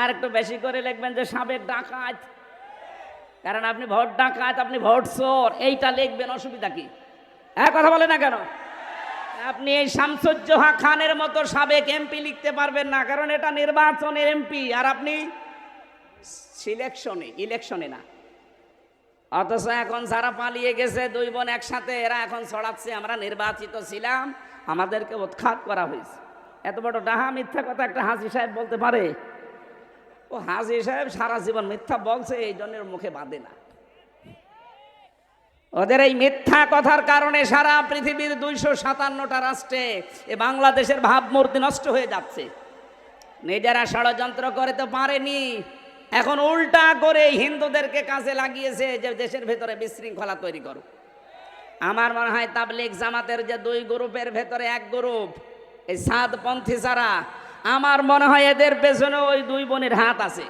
আর একটু বেশি করে লিখবেন যে সাবেক ডাকাত। কারণ আপনি ভোট ডাকাত, আপনি ভোট চোর, এইটা লিখবেন, অসুবিধা কি? কথা বলে না কেন? আপনি এই শামসুজ্জোহা খানের মতো সাবেক এমপি লিখতে পারবেন না, কারণ এটা নির্বাচনের এমপি, আর আপনি ইলেকশনে না। অথচ এখন যারা পালিয়ে গেছে, 2 বোন একসাথে, এরা এখন ছড়াচ্ছে আমরা নির্বাচিত ছিলাম, আমাদেরকে উৎখাত করা হয়েছে। এত বড় ডাহা মিথ্যা কথা একটা হাজী সাহেব বলতে পারে? ও হাজী সাহেব সারা জীবন মিথ্যা বলছে, এই জন্যের মুখে বাঁধে না। ওদের এই মিথ্যা কথার কারণে সারা পৃথিবীর 257টা রাষ্ট্রে এ বাংলাদেশের ভাবমূর্তি নষ্ট হয়ে যাচ্ছে। নিজেরা ষড়যন্ত্র করে তো পারেনি, এখন উল্টা করে হিন্দুদেরকে কাজে লাগিয়েছে যে দেশের ভেতরে বিশৃঙ্খলা তৈরি করো। আমার মনে হয় তাবলীগ জামাতের যে 2 গ্রুপের ভেতরে এক গ্রুপ এই সাদপন্থী যারা, আমার মনে হয় এদের পেছনে ওই 2 বোনের হাত আছে।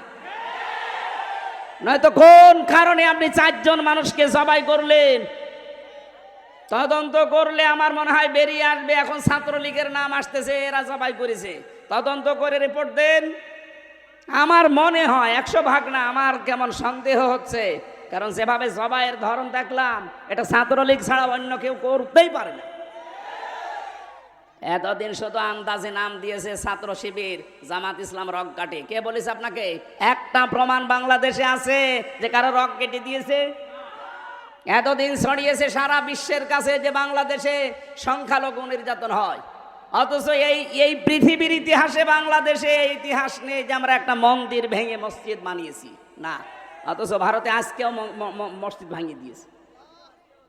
নয়তো কোন কারণে আপনি 4 জন মানুষকে জবাই করলেন? তদন্ত করলে আমার মনে হয় বেরিয়ে আসবে। এখন ছাত্রলীগের নাম আসতেছে, এরা জবাই করেছে, তদন্ত করে রিপোর্ট দেন। আমার মনে হয় 100 ভাগ না, আমার কেমন সন্দেহ হচ্ছে, কারণ যেভাবে জবাইয়ের ধরন দেখলাম, এটা ছাত্রলীগ ছাড়া অন্য কেউ করতেই পারে না। এতদিন শুধু আন্দাজে নাম দিয়েছে ছাত্র শিবির, জামাত ইসলাম রক কাটে। কে বলেছে আপনাকে? একটা প্রমাণ বাংলাদেশে আছে যে কারো রক কেটে দিয়েছে? এতদিন ছড়িয়েছে সারা বিশ্বের কাছে যে বাংলাদেশে সংখ্যালঘু নির্যাতন হয়, অথচ এই পৃথিবীর ইতিহাসে বাংলাদেশে এই ইতিহাস নেই যে আমরা একটা মন্দির ভেঙে মসজিদ বানিয়েছি, না। অথচ ভারতে আজকেও মসজিদ ভাঙিয়ে দিয়েছে।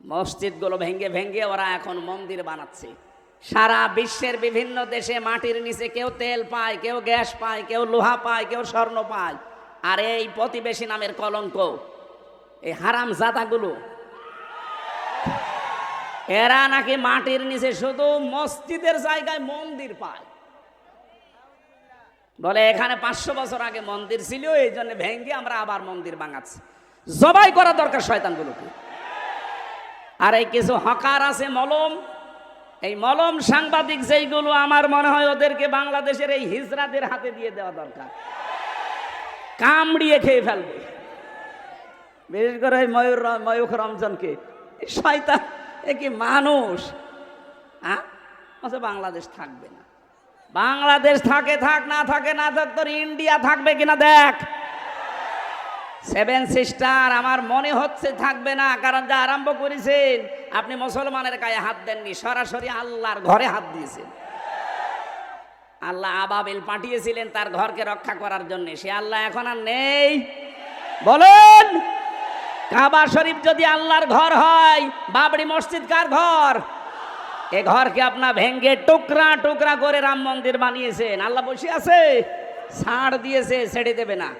মসজিদগুলো ভেঙে ভেঙে ওরা এখন মন্দির বানাচ্ছে। সারা বিশ্বের বিভিন্ন দেশে মাটির নিচে কেউ তেল পায়, কেউ গ্যাস পায়, কেউ লোহা পায়, কেউ স্বর্ণ পায়। আর এই প্রতিবেশী নামের কলঙ্ক, এই হারাম জাদাগুলো, এরা নাকি মাটির নিচে শুধু মসজিদের জায়গায় মন্দির পায়। বলে এখানে 500 বছর আগে মন্দির ছিল, এই জন্য ভেঙে আমরা আবার মন্দির বানাচ্ছি। জবাই করা দরকার শয়তানগুলোকে। আর এই কিছু হকার আছে মলম, এই মলম সাংবাদিক যেইগুলো, আমার মনে হয় ওদেরকে বাংলাদেশের এই হিজড়াদের হাতে দিয়ে দেওয়া দরকার, কামড়িয়ে খেয়ে ফেলবে। বিশেষ করে ময়ূখ রমজানকে, শয়তান, এ কি মানুষ? বাংলাদেশ থাকবে না, বাংলাদেশ থাকে থাক, না থাকে না থাক, তোর ইন্ডিয়া থাকবে কিনা দেখ। 7 সিস্টার আমার মনে হচ্ছে থাকবে না, কারণ যা আরম্ভ করেছেন আপনি মুসলমানের গায়ে হাত দেননি, সরাসরি আল্লাহর ঘরে হাত দিয়েছেন। আল্লাহ আবাবিল পাঠিয়েছিলেন তার ঘরকে রক্ষা করার জন্য, সে আল্লাহ এখন আর নেই। বলেন, কাবা শরীফ যদি আল্লাহর ঘর হয়, বাবরি মসজিদ কার ঘর? এ ঘরকে আপনার ভেঙ্গে টুকরা টুকরা করে রাম মন্দির বানিয়েছেন। আল্লাহ বসে আছে, ছাড় দিয়েছে, ছেড়ে দেবে না।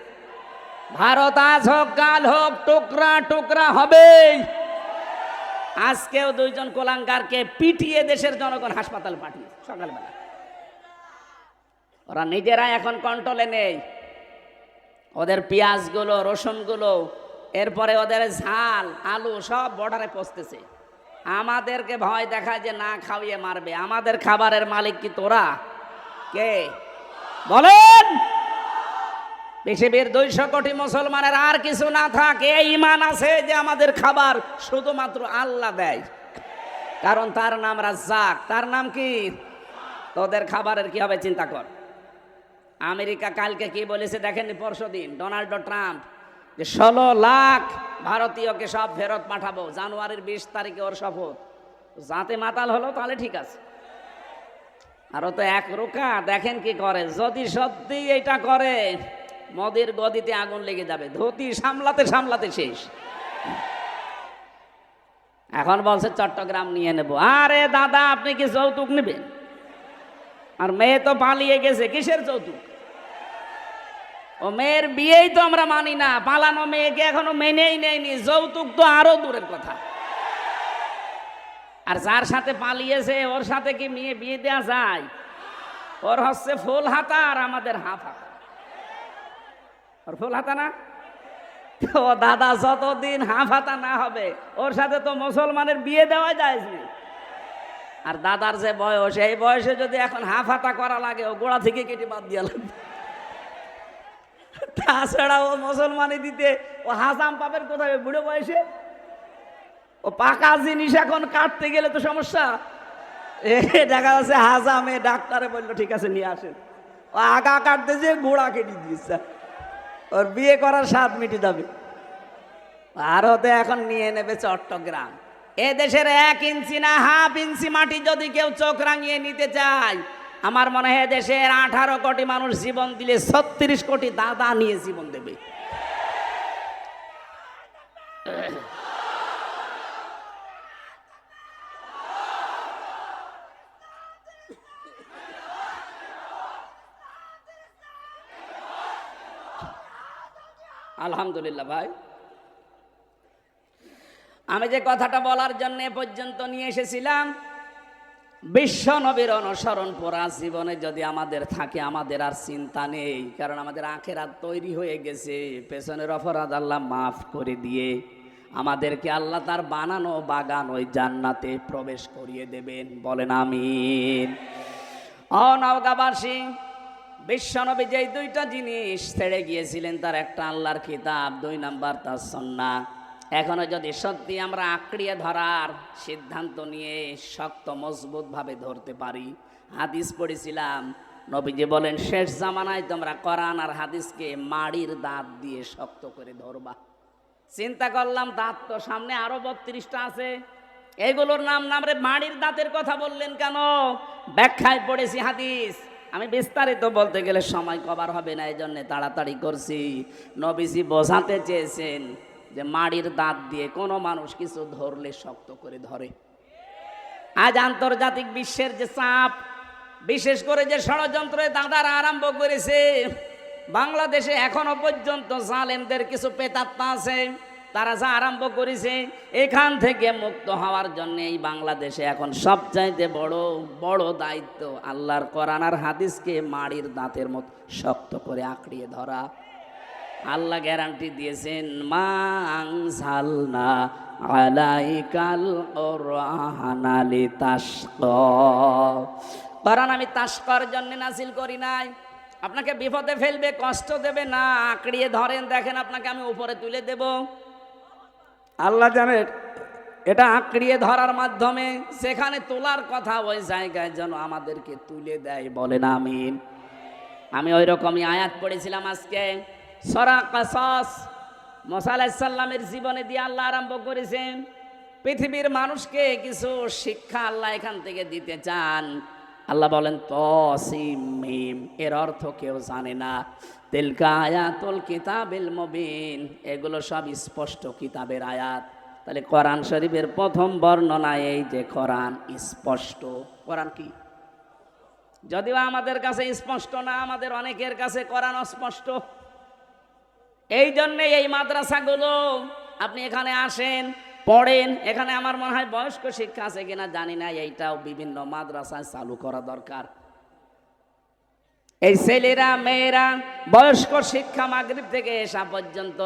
ভারত আজ হোক কাল হোক টুকরা টুকরা হবে। আজকেও 2 জন কোলাঙ্গারকে পিটিয়ে দেশের জনগণ হাসপাতাল পাঠিয়ে সকালবেলা। ওরা নিজেরা এখন কন্ট্রোলে নেই। ওদের পেঁয়াজগুলো, রসুনগুলো, এরপরে ওদের ঝাল, আলু সব বর্ডারে পৌঁছতেছে। আমাদেরকে ভয় দেখায় যে না খাওয়িয়ে মারবে। আমাদের খাবারের মালিক কি তোরা? কে বলেন? পৃথিবীর 200 কোটি মুসলমানের আর কিছু না থাকে, এই ঈমান আছে যে আমাদের খাবার শুধুমাত্র আল্লাহ দেয়, কারণ তার নাম রাজ্জাক। তার নাম কি? তোদের খাবারের কি হবে চিন্তা কর। আমেরিকা কালকে কি বলেছে দেখেননি? পরশুদিন ডোনাল্ড ট্রাম্প যে 16 লাখ ভারতীয়কে সব ফেরত পাঠাবো, জানুয়ারির 20 তারিখে ওর শপথ। যাতে মাতাল হলো তাহলে ঠিক আছে, আরো তো এক রোকা। দেখেন কি করে। যদি সত্যি এটা করে, মোদির গদিতে আগুন লেগে যাবে। ধুতি সামলাতে সামলাতে শেষ। এখন বলছে চট্টগ্রাম নিয়ে নেব। আরে দাদা, আপনি কি যৌতুক নেবেন? আর মেয়ে তো পালিয়ে গেছে, কিসের যৌতুক? ও মেয়ের বিয়েই তো আমরা মানি না, পালানো মেয়েকে এখনো মেনেই নেয়নি, যৌতুক তো আরো দূরের কথা। আর যার সাথে পালিয়েছে ওর সাথে কি মেয়ে বিয়ে দেওয়া যায়? ওর হচ্ছে ফুল হাতা আর আমাদের হাফ হাতা। ওর ফুল হাতা না? ও দাদা, যতদিন হাফ হাতা না হবে ওর সাথে তো মুসলমানের বিয়ে দেওয়া যায় না। আর দাদার যে বয়স, এই বয়সে যদি এখন হাফ হাতা করা লাগে, ও গোড়া থেকে কেটে বাদ দিয়ে লাগবে। তাছাড়া ও মুসলমানি দিতে ও হাজাম পাবেন কোথায় বুড়ো বয়সে? ও পাকা জিনিস এখন কাটতে গেলে তো সমস্যা। দেখা যাচ্ছে হাজামে ডাক্তারে বললো ঠিক আছে নিয়ে আসেন, ও আগা কাটতে যে গোড়া কেটে দিচ্ছে। ওর বিয়ে করার স্বাদ মিটে যাবে। ভারতে এখন নিয়ে নেবে চট্টগ্রাম। এ দেশের 1 ইঞ্চি না হাফ ইঞ্চি মাটি যদি কেউ চোখ রাঙিয়ে নিতে চায়, আমার মনে হয় দেশের 18 কোটি মানুষ জীবন দিলে 36 কোটি দাদা নিয়ে জীবন দেবে। আলহামদুলিল্লাহ ভাই, আমি যে কথাটা বলার জন্য পর্যন্ত নিয়ে এসেছিলাম, বিশ্ব নবীর অনুসরণ করা জীবনে যদি আমাদের থাকে, আমাদের আর চিন্তা নেই, কারণ আমাদের আখেরাত তৈরি হয়ে গেছে। পেছনের অপরাধ আল্লাহ মাফ করে দিয়ে আমাদেরকে আল্লাহ তার বানানো বাগান ওই জান্নাতে প্রবেশ করিয়ে দেবেন। বলেন আমিন। ও নওগাঁবাসী, বিশ্বনবী যেই 2টা জিনিস ছেড়ে গিয়েছিলেন, তার একটা আল্লাহর কিতাব, 2 নাম্বার তার সুন্নাহ। এখনো যদি সত্যি আমরা আঁকড়িয়ে ধরার সিদ্ধান্ত নিয়ে শক্ত মজবুতভাবে ধরতে পারি। হাদিস পড়েছিলাম, নবীজি বলেন শেষ জামানায় তোমরা কোরআন আর হাদিসকে মাড়ির দাঁত দিয়ে শক্ত করে ধরবা। চিন্তা করলাম, দাঁত তো সামনে আরো 32টা আছে, এগুলোর নাম রে মাড়ির দাঁতের কথা বললেন কেন? ব্যাখ্যায় পড়েছি হাদিস। আমি বিস্তারিত বলতে গেলে সময় কভার হবে না, এই জন্য তাড়াতাড়ি করছি। নবীজি বোঝাতে চেয়েছেন যে মাড়ির দাঁত দিয়ে কোনো মানুষ কিছু ধরলে শক্ত করে ধরে। আজ আন্তর্জাতিক বিশ্বের যে চাপ, বিশেষ করে যে ষড়যন্ত্রে দাদারা আরম্ভ করেছে, বাংলাদেশে এখনো পর্যন্ত জালেমদের কিছু প্রেতাত্মা আছে, তারা যা আরম্ভ করেছে এখান থেকে মুক্ত হওয়ার জন্য এই বাংলাদেশে এখন সবচাইতে বড় বড় দায়িত্ব আল্লাহর কোরআন আর হাদিসকে মাড়ির দাঁতের মতো শক্ত করে আঁকড়িয়ে ধরা। আল্লাহ গ্যারান্টি দিয়েছেন, মা আনজালনা আলাইকাল কুরআনা লিতাশকা। কোরআন আমি তাশকার জন্য নাজিল করি নাই, আপনাকে বিপদে ফেলবে, কষ্ট দেবে না, আঁকড়িয়ে ধরেন, দেখেন আপনাকে আমি উপরে তুলে দেব। আল্লাহ জানেন এটা আঁকড়িয়ে ধরার মাধ্যমে সেখানে তোলার কথা ওই জায়গায় যেন আমাদেরকে তুলে দেয়, বলেন আমিন। আমি ওই রকমই আয়াত পড়েছিলাম আজকে, সূরা কাসাস। মুসা আলাইহিস সালামের জীবনে দিয়ে আল্লাহ আরম্ভ করেছেন, পৃথিবীর মানুষকে কিছু শিক্ষা আল্লাহ এখান থেকে দিতে চান। আল্লাহ বলেন তসিম মিম, এর অর্থ কেউ জানে না। তিলকা আয়াতুল কিতাবিল মুবিন, এগুলো সব স্পষ্ট কিতাবের আয়াত। তাহলে কোরআন শরীফের প্রথম বর্ণনা এই যে কোরআন স্পষ্ট। কোরআন কি? যদিও আমাদের কাছে স্পষ্ট না, আমাদের অনেকের কাছে কোরআন অস্পষ্ট। এই জন্যে এই মাদ্রাসাগুলো আপনি এখানে আসেন, পড়েন। এখানে আমার মনে হয় বয়স্ক শিক্ষা আছে কিনা জানি না, এইটাও বিভিন্ন মাদ্রাসায় চালু করা দরকার। এই ছেলেরা মেয়েরা বয়স্ক শিক্ষা মাগরিব থেকে এশা পর্যন্ত,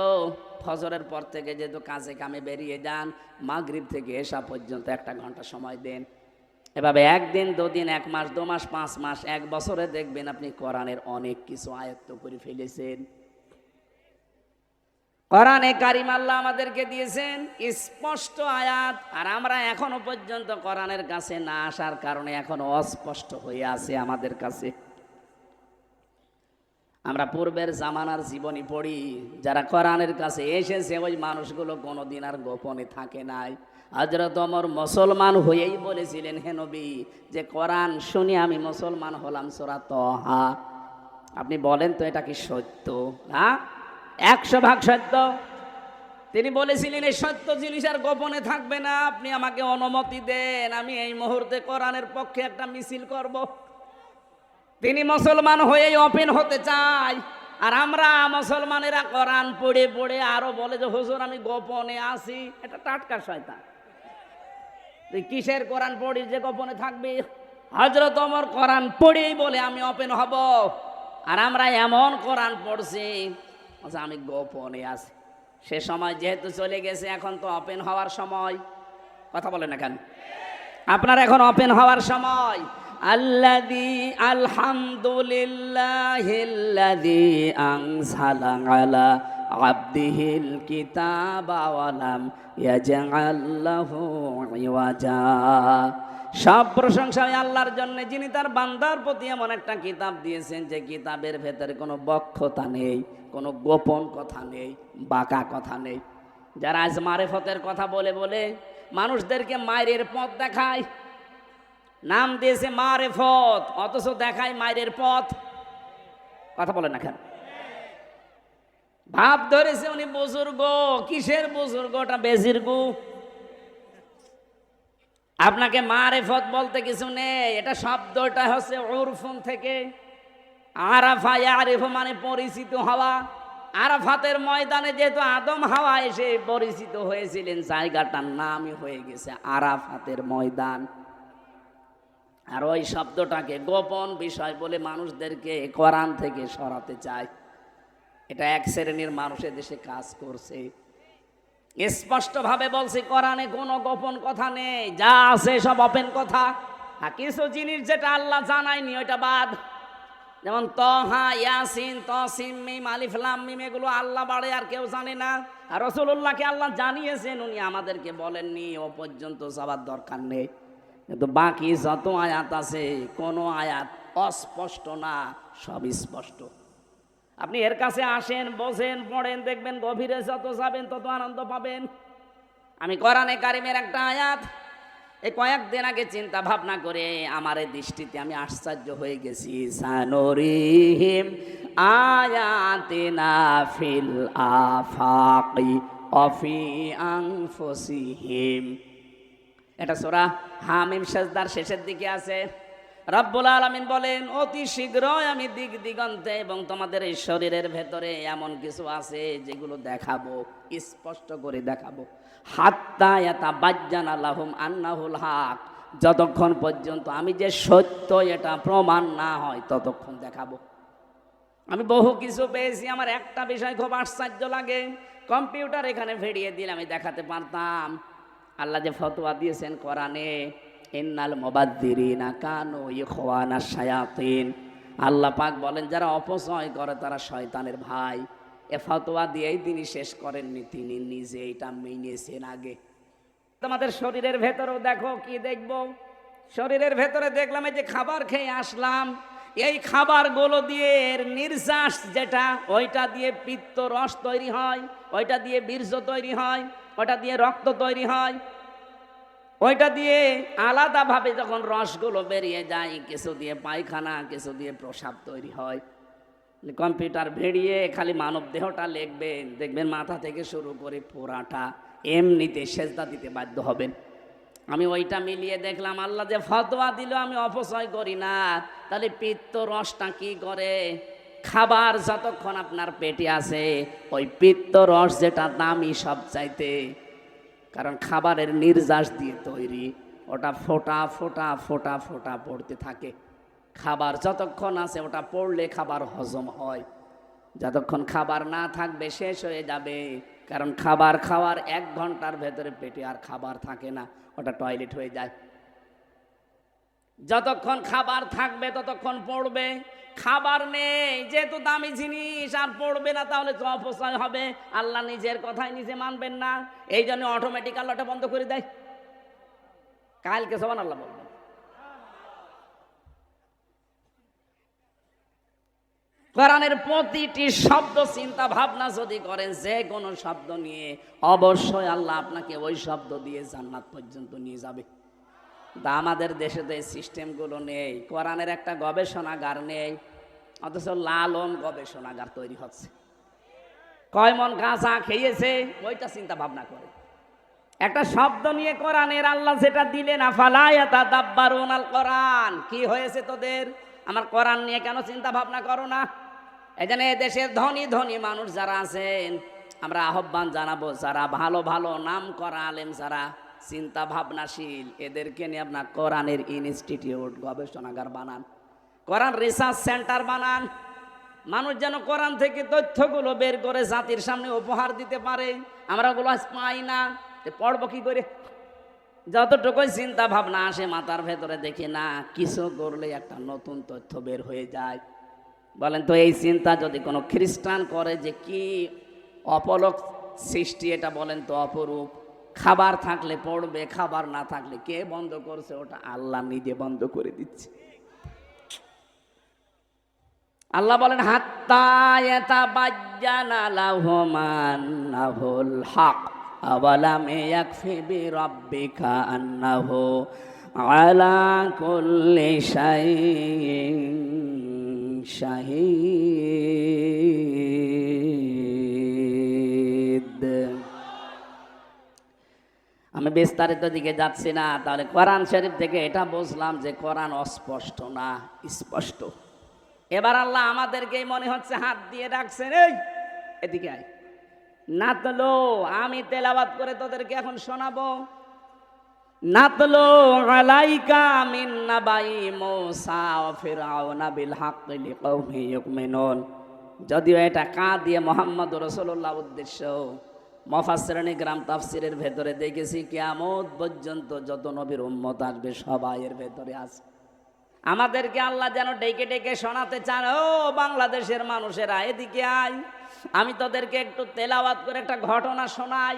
ফজরের পর থেকে যেহেতু কাজে কামে বেরিয়ে যান, মাগরিব থেকে এশা পর্যন্ত 1 ঘন্টা সময় দেন। এভাবে 1 দিন 2 দিন 1 মাস 2 মাস 5 মাস 1 বছরে দেখবেন আপনি কোরআনের অনেক কিছু আয়ত্ত করে ফেলেছেন। কোরআনে কারিম আল্লাহ আমাদেরকে দিয়েছেন স্পষ্ট আয়াত, আর আমরা এখনো পর্যন্ত কোরআনের কাছে না আসার কারণে এখনো অস্পষ্ট হয়ে আছে আমাদের কাছে। আমরা পূর্বের জামানার জীবনী পড়ি, যারা কোরআনের কাছে এসেছে ওই মানুষগুলো কোনোদিন আর গোপনে থাকে নাই। হযরত ওমর মুসলমান হয়েই বলেছিলেন, হে নবী, যে কোরআন শুনি আমি মুসলমান হলাম, সূরা তাহা। আপনি বলেন তো এটা কি সত্য? না, 100% সত্য। তিনি বলেছিলেন এই সত্য জিনিস আর গোপনে থাকবে না, আপনি আমাকে অনুমতি দেন, আমি এই মুহূর্তে কোরআনের পক্ষে একটা মিছিল করব। তিনি মুসলমান হয়েই ওপেন হতে চায়, আর আমরা মুসলমানেরা কোরআন পড়ে পড়ে আরো বলে যে হুজুর আমি গোপনে আছি। এটা টাটকা শয়তান। তুই কিসের কোরআন পড়িস যে গোপনে থাকবি? হযরত ওমর কোরআন পড়েই বলে আমি ওপেন হব, আর আমরা এমন কোরআন পড়ছি আমি গোপনে আছি। সে সময় যেহেতু চলে গেছে, এখন তো ওপেন হওয়ার সময়। কথা বলেন না কেন? আপনার এখন ওপেন হওয়ার সময়। আল্লাযী আলহামদুলিল্লাহিল্লাযী আনজালা আলা আবদিহিল কিতাবা ওয়া লাম ইয়াজআল লাহু ইওয়াজা। সব প্রশংসা আল্লাহর জন্য, যিনি তার বান্দার প্রতি এমন একটা কিতাব দিয়েছেন যে কিতাবের ভেতরে কোনো বক্ষতা নেই, কোনো গোপন কথা নেই, বাঁকা কথা নেই। যারা আজ মারেফতের কথা বলে বলে মানুষদেরকে মায়ের পথ দেখায়, নাম দিয়েছে মারেফত, অথচ দেখায় মায়ের পথ। কথা বলেন না কেন? ভাব ধরেছে উনি বুজুর্গ। কিসের বুজুর্গ? ওটা বেজির্গ। আপনাকে মারেফত বলতে কিছু নেই, এটা শব্দটা হচ্ছে উরফুন থেকে। আরাফা ইয়ারিফু মানে পরিচিত হওয়া। আরাফাতের ময়দানে যেহেতু আদম হাওয়া এসে পরিচিত হয়েছিলেন, জায়গাটার নামই হয়ে গেছে আরাফাতের ময়দান। আর ওই শব্দটাকে গোপন বিষয় বলে মানুষদেরকে কোরআন থেকে সরাতে চায়। এটা এক শ্রেণীর মানুষের দেশে কাজ করছে। স্পষ্টভাবে বলছি, কোরআনে কোনো গোপন কথা নেই, যা আছে সব ওপেন কথা। আর কিছু জিনিস যেটা আল্লাহ জানায়নি ওইটা বাদ, যেমন তহা, ইয়াসিন, তসিম, মিম, আলিফ লাম মিম, এগুলো আল্লাহ বাড়ে আর কেউ জানে না। আর রাসূলুল্লাহকে আল্লাহ জানিয়েছেন, উনি আমাদেরকে বলেননি, ও পর্যন্ত যাবার দরকার নেই। কিন্তু বাকি যত আয়াত আছে কোনো আয়াত অস্পষ্ট না, সব স্পষ্ট। আপনি এর কাছে আসেন, বসেন, পড়েন, দেখবেন গভীরে যত যাবেন তত আনন্দ পাবেন। আমি কোরআনে কারিমের একটা আয়াত এই কয়েকদিন আগে চিন্তা ভাবনা করে আমার এই দৃষ্টিতে আমি আশ্চর্য হয়ে গেছি। সানুরিহিম আয়াতিনা ফিল আফাকি অফি আনফুসিহিম। এটা সূরা হামিম সাজদার শেষের দিকে আছে। রব্বুল আলামিন বলেন, অতি শীঘ্রই আমি দিক দিগন্তে এবং তোমাদের এই শরীরের ভেতরে এমন কিছু আছে যেগুলো দেখাবো, স্পষ্ট করে দেখাবো। হাত্তা ইয়াতাবাজ্জানা লাহুম আন্নাহুল হক, যতক্ষণ পর্যন্ত আমি যে সত্য এটা প্রমাণ না হয় ততক্ষণ দেখাবো। আমি বহু কিছু পেয়েছি, আমার একটা বিষয় খুব আশ্চর্য লাগে। কম্পিউটার এখানে ভেড়িয়ে দিলে আমি দেখাতে পারতাম। আল্লাহ যে ফতোয়া দিয়েছেন কোরআনে, ইন্নাল মুবাদ্দিরিনা কানু ইখওয়ানাশ শায়াতিন, আল্লাহ পাক বলেন যারা অপচয় করে তারা শয়তানের ভাই। এ ফতোয়া দিয়েই তিনি শেষ করেননি, তিনি নিজে এটা মেনেছেন আগে। তোমাদের শরীরের ভেতরেও দেখো, কি দেখবো? শরীরের ভেতরে দেখলাম এই যে খাবার খেয়ে আসলাম, এই খাবারগুলো দিয়ে এর নির্যাস যেটা, ওইটা দিয়ে পিত্ত রস তৈরি হয়, ওইটা দিয়ে বীর্য তৈরি হয়, ওইটা দিয়ে রক্ত তৈরি হয়, ওইটা দিয়ে আলাদাভাবে যখন রসগুলো বেরিয়ে যায়, কিছু দিয়ে পায়খানা, কিছু দিয়ে প্রস্রাব তৈরি হয়। কম্পিউটার ভেড়িয়ে খালি মানব দেহটা লিখবেন, দেখবেন মাথা থেকে শুরু করে পুরাটা এমনিতে সেজদা দিতে বাধ্য হবেন। আমি ওইটা মিলিয়ে দেখলাম আল্লাহ যে ফতোয়া দিল আমি অপচয় করি না, তাহলে পিত্ত রসটা কি করে? খাবার যতক্ষণ আপনার পেটে আছে, ওই পিত্ত রস যেটা দামি সব চাইতে, কারণ খাবারের নির্যাস দিয়ে তৈরি, ওটা ফোঁটা ফোঁটা ফোঁটা ফোঁটা পড়তে থাকে। খাবার যতক্ষণ আছে ওটা পড়লে খাবার হজম হয়, যতক্ষণ খাবার না থাকবে শেষ হয়ে যাবে। কারণ খাবার খাওয়ার 1 ঘন্টার ভেতরে পেটে আর খাবার থাকে না, ওটা টয়লেট হয়ে যায়। যতক্ষণ খাবার থাকবে ততক্ষণ পড়বে, খাবার নেই যেহেতু দামি জিনিস আর পড়বে না, তাহলে তো অপচয় হবে। আল্লাহ নিজের কথাই নিজে মানবেন না, এই জন্য অটোমেটিক আল্লাহটা বন্ধ করে দেয়। কালকে সুবহানাল্লাহ বলবেন। কোরআনের প্রতিটি শব্দ চিন্তা ভাবনা যদি করেন, যে কোনো শব্দ নিয়ে, অবশ্যই আল্লাহ আপনাকে ওই শব্দ দিয়ে জান্নাত পর্যন্ত নিয়ে যাবে। তা আমাদের দেশে তো এই সিস্টেমগুলো নেই, কোরআনের একটা গবেষণাগার নেই, অথচ লালন গবেষণাগার তৈরি হচ্ছে। কয় মন গাঁজা খেয়েছে ওইটা চিন্তা ভাবনা করে, একটা শব্দ নিয়ে কোরআনের আল্লাহ যেটা দিলেন, আফালা ইয়াতাদাব্বারুনাল কোরআন, কি হয়েছে তোদের? আমার কোরআন নিয়ে কেন চিন্তা ভাবনা করো না? এই জন্য দেশের ধনী ধনী মানুষ যারা আছেন, আমরা আহ্বান জানাবো, যারা ভালো ভালো নাম করা আলেম, যারা চিন্তা ভাবনাশীল, এদেরকে নিয়ে আপনার কোরআনের ইনস্টিটিউট গবেষণাগার বানান, কোরআন রিসার্চ সেন্টার বানান। মানুষ যেন কোরআন থেকে তথ্যগুলো বের করে জাতির সামনে উপহার দিতে পারে। আমরা ওগুলো পাই না, পড়বো কি করে? যতটুকুই চিন্তা ভাবনা আসে মাথার ভেতরে, দেখি না কিছু করলে একটা নতুন তথ্য বের হয়ে যায়। বলেন তো, এই চিন্তা যদি কোনো খ্রিস্টান করে, যে কি অপলক সৃষ্টি এটা, বলেন তো অপরূপ। খাবার থাকলে পড়বে, খাবার না থাকলে কে বন্ধ করছে? ওটা আল্লাহ নিজে বন্ধ করে দিচ্ছে। আল্লাহ বলেন, হাত্তা ইয়াতাবাজ্জানা লাহুম আন্নাহুল হক আওয়ালাম ইয়াকফি বিরাব্বিকা আন্নাহু আলা কুল্লি শাইইন শাহীদ। আমি বিস্তারিত দিকে যাচ্ছি না, তাহলে কোরআন শরীফ থেকে এটা বুঝলাম যে কোরআন অস্পষ্ট না, স্পষ্ট। এবার আল্লাহ আমাদেরকে মনে হচ্ছে হাত দিয়ে ডাকছেন, এই এদিকে আয়। নাতলো আমি তেলাওয়াত করে তোদেরকে এখন শোনাবো। নাতলো আলাইকা মিন নাবাই মূসা ওয়া ফিরআউনা বিল হাক্কি লিকাওমি ইউমিনুন। যদিও এটা কা দিয়ে মুহাম্মদ রাসূলুল্লাহ উদ্দেশ্য, মুফাসসিরিন গ্রাম তাফসীরের ভেতরে দেখেছি কিয়ামত পর্যন্ত যত নবীর উম্মত আসবে সবাই এর ভেতরে আছে। আমাদেরকে আল্লাহ যেন ডেকে ডেকে শোনাতে চান, ও বাংলাদেশের মানুষেরা এদিকে আয়, আমি তোদেরকে একটু তেলাওয়াত করে একটা ঘটনা শোনাই,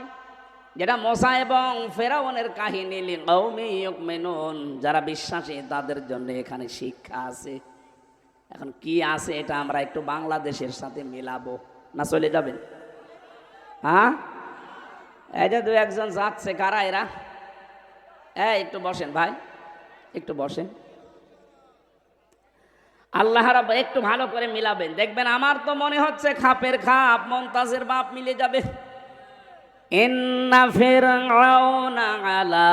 যেটা মুসা এবং ফেরাউনের কাহিনী, লিকাওমি ইউমিনুন, যারা বিশ্বাসী তাদের জন্য এখানে শিক্ষা আছে। এখন কি আছে এটা আমরা একটু বাংলাদেশের সাথে মিলাবো না, চলে যাবেন? হ্যাঁ, এই যে 2-1 যাচ্ছে, কারা এরা? একটু বসেন ভাই, একটু বসেন। আল্লাহ রাব্বু একটু ভালো করে মিলাবেন, দেখবেন আমার তো মনে হচ্ছে খাপের খাপ মমতাজের বাপ মিলে যাবে। ইন্না ফিরআউনা আলা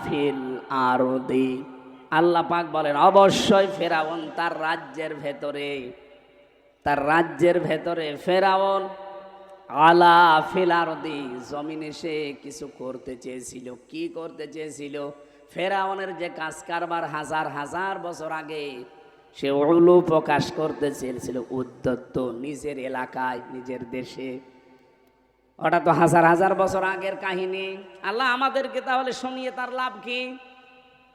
ফিল আরদি, আল্লাহ পাক বলেন অবশ্যই ফেরাউন তার রাজ্যের ভেতরে ফেরাউন আলা ফিল আরদি, জমিনে সে কিছু করতে চেয়েছিল। কি করতে চেয়েছিল? ফেরাউনের যে কাজ কারবার হাজার হাজার বছর আগে সে উলু প্রকাশ করতে চেয়েছিল, উদ্ধত্ত নিজের এলাকায় নিজের দেশে। ওটা তো হাজার হাজার বছর আগের কাহিনী। আল্লাহ আমাদেরকে তাহলে শুনিয়ে তার লাভ কি?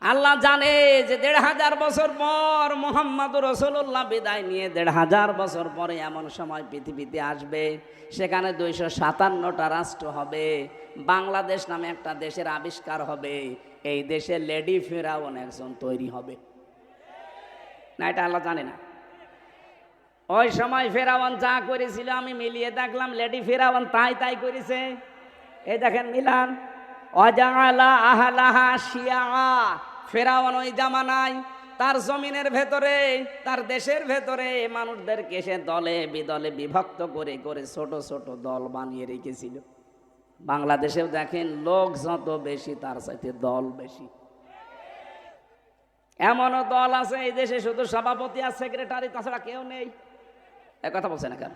আল্লাহ জানে যে ১৫০০ বছর পর মুহাম্মদুর রাসূলুল্লাহ বিদায় নিয়ে ১৫০০ বছর পরে এমন সময় পৃথিবীতে আসবে, সেখানে ২৫৭টা রাষ্ট্র হবে, বাংলাদেশ নামে একটা দেশের আবিষ্কার হবে, এই দেশে লেডি ফেরাউন একজন তৈরি হবে। না, এটা আল্লাহ জানে না? ওই সময় ফেরাউন যা করেছিল আমি মিলিয়ে দেখলাম, লেডি ফেরাউন তাই করেছে। এই দেখেন মিলান, অজাআলা আহলাহা শিয়া। ফেরাউন ওই জামানায় তার জমিনের ভেতরে, তার দেশের ভেতরে মানুষদেরকে সে দলে বিদলে বিভক্ত করে করে ছোট ছোট দল বানিয়ে রেখেছিল। বাংলাদেশেও দেখেন লোক যত বেশি তার চাইতে দল বেশি। এমনও দল আছে এই দেশে শুধু সভাপতি আর সেক্রেটারি, তাছাড়া কেউ নেই। এক কথা বলছে না কেন?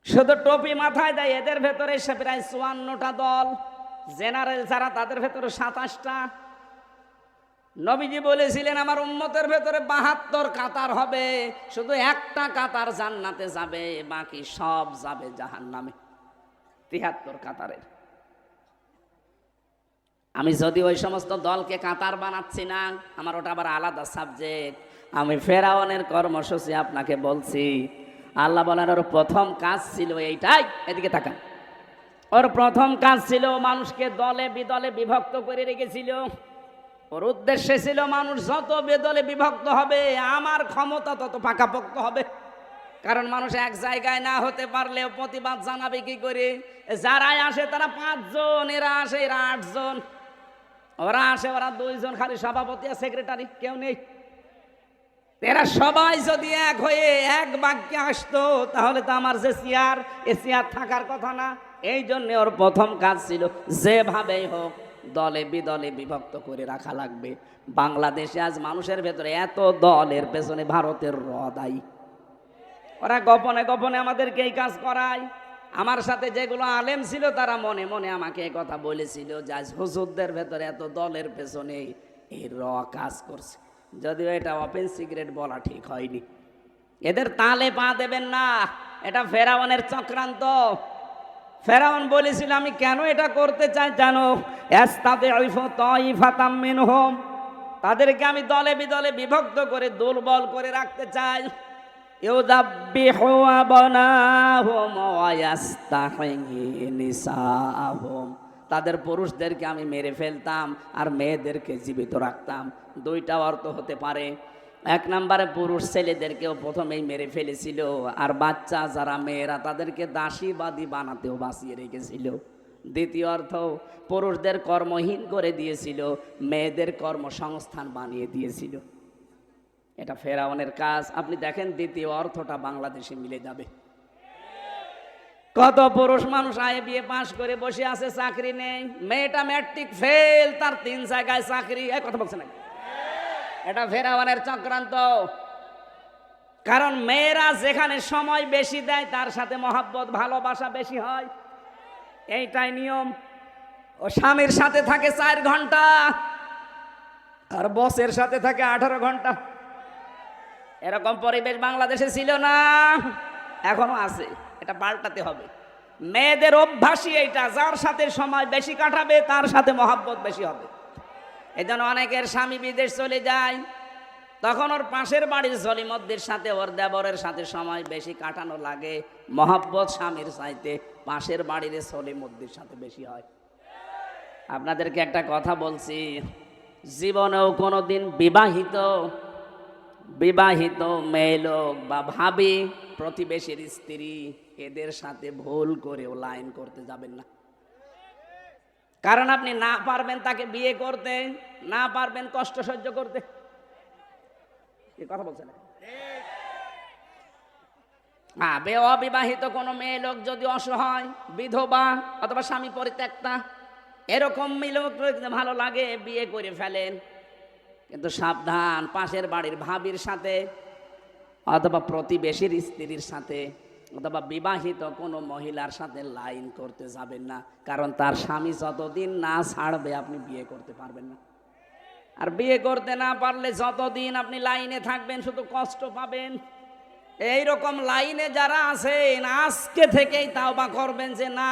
শুধু টুপি মাথায় দেয়, এদের ভেতরে সে প্রায় ৫৪টা দল। জেনারেল যারা তাদের ভেতরে ২৭টা। নবীজি বলেছিলেন আমার উম্মতের ভেতরে ৭২ কাতার হবে, শুধু একটা কাতার জান্নাতে যাবে, বাকি সব যাবে জাহান্নামে। ৭৩ কাতারের। আমি যদি ওই সমস্ত দলকে কাতার বানাচ্ছি না, আমার ওটা আবার আলাদা সাবজেক্ট। আমি ফেরাউনের কর্মসূচি আপনাকে বলছি। আল্লাহ বলেন ওর প্রথম কাজ ছিল এইটাই। এদিকে তাকান, ওর প্রথম কাজ ছিল মানুষকে দলে বিদলে বিভক্ত করে রেখেছিল। ওর উদ্দেশ্য ছিল মানুষ যত বেদলে বিভক্ত হবে আমার ক্ষমতা তত পাকাপোক্ত হবে। কারণ মানুষ এক জায়গায় না হতে পারলেও প্রতিবাদ জানাবে কি করে? যারাই আসে তারা ৫ জন, এরা আসে এরা ৮ জন, ওরা আসে ওরা ২ জন, খালি সভাপতি আর সেক্রেটারি কেউ নেই। এরা সবাই যদি এক হয়ে এক বাক্যে আসতো তাহলে তো আমার যে চেয়ার, এ চেয়ার থাকার কথা না। এই জন্য ওর প্রথম কাজ ছিল যেভাবেই হোক দলে বিদলে বিভক্ত করে রাখা লাগবে। বাংলাদেশে আজ মানুষের ভেতরে এত দলের পেছনে ভারতের দায়ী। ওরা গোপনে গোপনে আমাদেরকে এই কাজ করায়। আমার সাথে যেগুলো আলেম ছিল তারা মনে মনে আমাকে এই কথা বলেছিল যে আজ হুজুরদের ভেতরে এত দলের পেছনে এই কাজ করছে। যদিও এটা ওপেন সিক্রেট বলা ঠিক হয়নি। এদের তালে পা দেবেন না, এটা ফেরাউনের চক্রান্ত। ফেরাউন বলেছিল আমি কেন এটা করতে চাই জানো? তাদেরকে আমি দলে বিদলে বিভক্ত করে দুর্বল করে রাখতে চাই। তাদের পুরুষদেরকে আমি মেরে ফেলতাম আর মেয়েদেরকে জীবিত রাখতাম। দুইটা অর্থ হতে পারে। এক নম্বরে পুরুষ ছেলেদেরকেও প্রথমেই মেরে ফেলেছিল, আর বাচ্চা যারা মেয়েরা তাদেরকে দাসীবাদী বানাতেও বাঁচিয়ে রেখেছিল। দ্বিতীয় অর্থ, পুরুষদের কর্মহীন করে দিয়েছিল, মেয়েদের কর্মসংস্থান বানিয়ে দিয়েছিল। এটা ফেরাউনের কাজ। আপনি দেখেন দ্বিতীয় অর্থটা বাংলাদেশে মিলে যাবে। কত পুরুষ মানুষ আয়ে বিয়ে পাশ করে বসে আছে, চাকরি নেই। মেয়েটা ম্যাট্রিক ফেল, তার ৩ জায়গায় চাকরি। এই কথা বলছে না? এটা ফেরাউনের চক্রান্ত। কারণ মেয়েরা যেখানে সময় বেশি দেয় তার সাথে মহব্বত ভালোবাসা বেশি হয়, এইটাই নিয়ম। ও স্বামীর সাথে থাকে 4 ঘন্টা আর বসের সাথে থাকে 18 ঘন্টা। এরকম পরিবেশ বাংলাদেশে ছিল না, এখনো আছে। এটা পাল্টাতে হবে। মেয়েদের অভ্যাসই এইটা, যার সাথে সময় বেশি কাটাবে তার সাথে মহব্বত বেশি হবে। এই জন্য অনেকের স্বামী বিদেশ চলে যায়, তখন ওর পাশের বাড়ির জলিমদ্দির সাথে ওর দেবরের সাথে সময় বেশি কাটানো লাগে। মহব্বত স্বামীর চাইতে পাশের বাড়ির জলিমদ্দির সাথে বেশি হয়। আপনাদেরকে একটা কথা বলছি, জীবনেও কোনোদিন বিবাহিত মেয়ে লোক বা ভাবি, প্রতিবেশীর স্ত্রী, এদের সাথে ভুল করেও লাইন করতে যাবেন না। কারণ আপনি না পারবেন তাকে বিয়ে করতে, না পারবেন কষ্ট সহ্য করতে। কথা বলছেন? হ্যাঁ, অবিবাহিত কোনো মেয়ে লোক যদি অসহায়, বিধবা অথবা স্বামী পরিত্যক্তা, এরকম মেয়ে লোক ভালো লাগে, বিয়ে করে ফেলেন। কিন্তু সাবধান, পাশের বাড়ির ভাবির সাথে অথবা প্রতিবেশীর স্ত্রীর সাথে অথবা বিবাহিত কোনো মহিলার সাথে লাইন করতে যাবেন না, কারণ তার স্বামী যতদিন না ছাড়বে আপনি বিয়ে করতে পারবেন না। আর বিয়ে করতে না পারলে যতদিন আপনি লাইনে থাকবেন শুধু কষ্ট পাবেন। এইরকম লাইনে যারা আছেন আজকে থেকেই তাওবা করবেন যে না,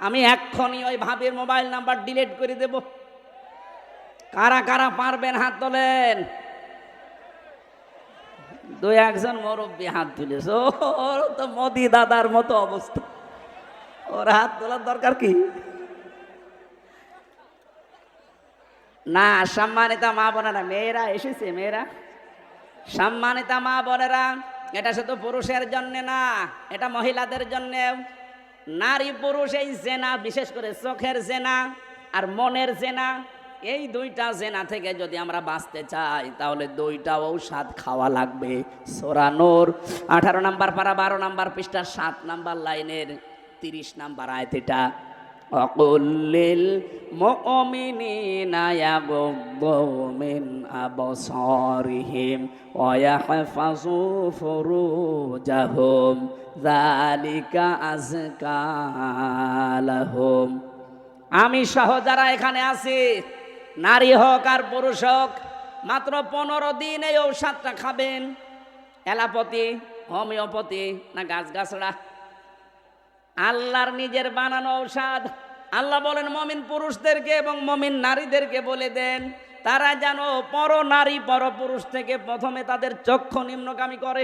আমি এক্ষুনি ওই ভাবির মোবাইল নাম্বার ডিলিট করে দেব। কারা কারা পারবেন হাত তোলেন। দুই একজন মুরব্বী হাত তুলেছে। ওর তো মোদি দাদার মতো অবস্থা, ওর হাত তোলার দরকার কি? না, সম্মানিতা মা বোনেরা, মেয়েরা এসেছে, মেয়েরা সম্মানিতা মা বোনেরা, এটা শুধু পুরুষের জন্য না, এটা মহিলাদের জন্য। নারী পুরুষ এই জেনা, বিশেষ করে চোখের জেনা আর মনের জেনা, এই দুইটা জেনা থেকে যদি আমরা বাঁচতে চাই তাহলে দুইটা ঔষধ খাওয়া লাগবে। সূরা নূর 18 নম্বর পারা 12 নম্বর পৃষ্ঠা 7 নম্বর লাইনের 30 নম্বর আয়াত এটা। অকুল্লিল মুমিনিনা ইয়াগুদ্দু মিন আবসারিহিম ওয়া ইয়াহফাযু ফুরুজাহুম যালিকা আযকা লাহুম। আমি সহ যারা এখানে আছি, নারী হোক আর পুরুষ হোক, মাত্র 15 দিন এই ঔষধটা খাবেন। এলাপতি, হোমিওপ্যাথি না গাছগাছড়া, আল্লাহর নিজের বানানো ঔষধ। আল্লাহ বলেন মমিন পুরুষদেরকে এবং মমিন নারীদেরকে বলে দেন তারা যেন পর নারী পর পুরুষ থেকে প্রথমে তাদের চক্ষু নিম্নগামী করে।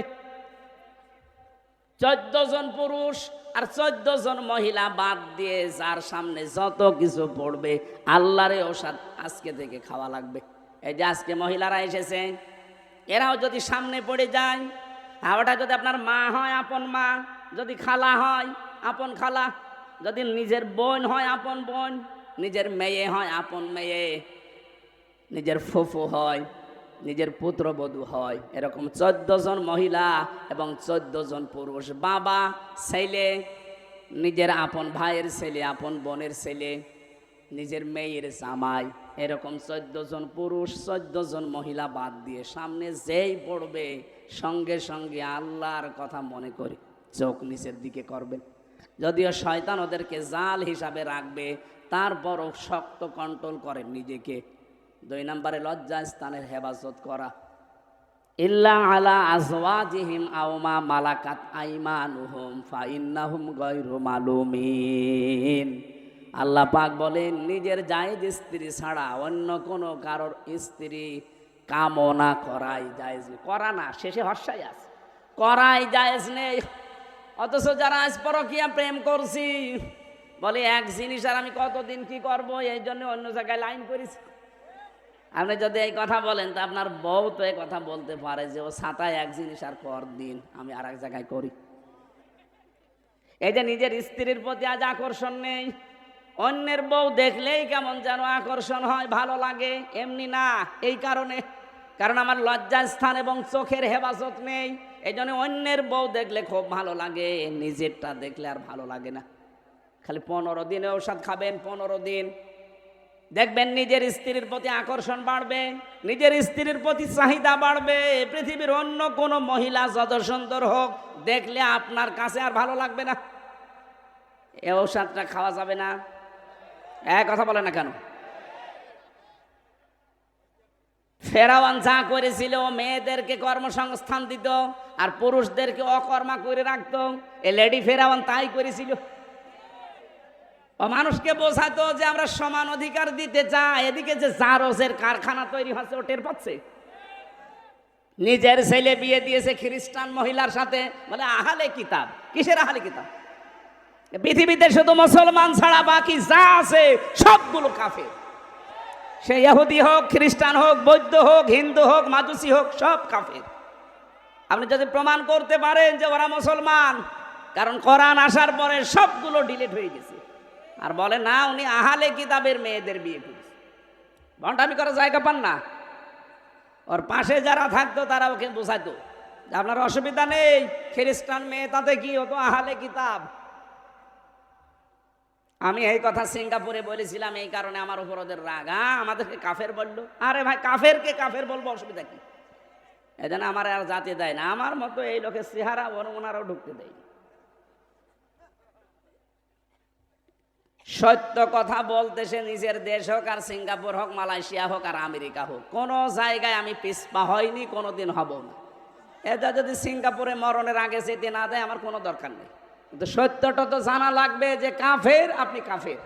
14 জন পুরুষ আর 14 জন মহিলা বাদ দিয়ে যার সামনে যত কিছু পড়বে আল্লাহর ঔষধ আজকে থেকে খাওয়া লাগবে। এই যে আজকে মহিলারা এসেছে, এরাও যদি সামনে পড়ে যায়, ওটা যদি আপনার মা হয় আপন মা, যদি খালা হয় আপন খালা, যদি নিজের বোন হয় আপন বোন, নিজের মেয়ে হয় আপন মেয়ে, নিজের ফুফু হয়, নিজের পুত্রবধূ হয়, এরকম 14 জন মহিলা এবং 14 জন পুরুষ, বাবা ছেলে, নিজের আপন ভাইয়ের ছেলে, আপন বোনের ছেলে, নিজের মেয়ের জামাই, এরকম 14 জন পুরুষ 14 জন মহিলা বাদ দিয়ে সামনে যেই পড়বে সঙ্গে সঙ্গে আল্লাহর কথা মনে করে চোখ নিচের দিকে করবেন। যদিও শয়তান ওদেরকে জাল হিসাবে রাখবে, তারপরও শক্ত কন্ট্রোল করেন নিজেকে। 2 নম্বরে লজ্জা স্থানের হেফাজত করা। ইল্লা আলা আজওয়াজিহিম আও মা মালাকাত আইমানুহুম ফাইন্নাহুম গায়রু মালুমিন। আল্লাহ পাক বলেন নিজের জায়েজ স্ত্রী ছাড়া অন্য কোনো কারোর স্ত্রী কামনা করাই জায়েজ নেই। করা না, শেষে হর্ষাই আছে, করাই জায়েজ নেই। অথচ যারা আজ পরকীয়া প্রেম করছি বলে এক জিনিস আর আমি কতদিন কি করব, এই জন্য অন্য জায়গায় লাইন করেছি। আপনি যদি এই কথা বলেন তো আপনার বউ তো এই কথা বলতে পারে যে ও ছাতায় এক জিনিস আর পর দিন আমি আর এক জায়গায় করি। এই যে নিজের স্ত্রীর প্রতি আজ আকর্ষণ নেই, অন্যের বউ দেখলেই কেমন যেন আকর্ষণ হয়, ভালো লাগে, এমনি না। এই কারণে, কারণ আমার লজ্জাস্থান এবং চোখের হেফাজত নেই, এই জন্য অন্যের বউ দেখলে খুব ভালো লাগে, নিজেরটা দেখলে আর ভালো লাগে না। খালি 15 দিনে ঔষধ খাবেন, 15 দিন দেখবেন নিজের স্ত্রীর প্রতি আকর্ষণ বাড়বে, নিজের স্ত্রীর প্রতি চাহিদা বাড়বে। পৃথিবীর অন্য কোনো মহিলা যত সুন্দর হোক দেখলে আপনার কাছে আর ভালো লাগবে না। এই ঔষধটা খাওয়া যাবে না। এক কথা বলে না কেন? ফেরাউন যা করেছিল, মেয়েদেরকে কর্মসংস্থান দিত আর পুরুষদেরকে অকর্মা করে রাখতো। এই লেডি ফেরাউন তাই করেছিল। ও মানুষকে বোঝাতো যে আমরা সমান অধিকার দিতে চাই। এদিকে যে জারজের কারখানা তৈরি হচ্ছে ও টের পাচ্ছে। নিজের ছেলে বিয়ে দিয়েছে খ্রিস্টান মহিলার সাথে, বলে আহলে কিতাব। কিসের আহলে কিতাব? পৃথিবীতে শুধু মুসলমান ছাড়া বাকি যা আছে সবগুলো কাফের। সে ইহুদি হোক, খ্রিস্টান হোক, বৌদ্ধ হোক, হিন্দু হোক, মাজুসি হোক, সব কাফের। আপনি যদি প্রমাণ করতে পারেন যে ওরা মুসলমান, কারণ কোরআন আসার পরে সবগুলো ডিলিট হয়ে গেছে, আর বলে না উনি আহলে কিতাবের মেয়েদের বিয়ে করেছে, ভণ্ডামি করার জায়গা পান না। ওর পাশে যারা থাকতো তারা ওকে বোঝাইতো আপনার অসুবিধা নেই, খ্রিস্টান মেয়ে তাতে কি হতো, আহলে কিতাব। আমি এই কথা সিঙ্গাপুরে বলেছিলাম, এই কারণে আমার উপর ওদের রাগ। আমাদেরকে কাফের বললো। আরে ভাই, কাফেরকে কাফের বলবো, অসুবিধা কি? এজন্য আমার আর জাতি দেয় না। আমার মতো এই লোকের চেহারা ওনারাও ঢুকতে দেয়। সত্য কথা বলতে সে নিজের দেশ হোক, আর সিঙ্গাপুর হোক, মালয়েশিয়া হোক, আর আমেরিকা হোক, কোনো জায়গায় আমি পিছপা হয়নি, কোনোদিন হব না। এটা যদি সিঙ্গাপুরে মরণের আগে যেতে না দেয়, আমার কোনো দরকার নেই। কিন্তু সত্যটা তো জানা লাগবে যে কাফের, আপনি কাফের।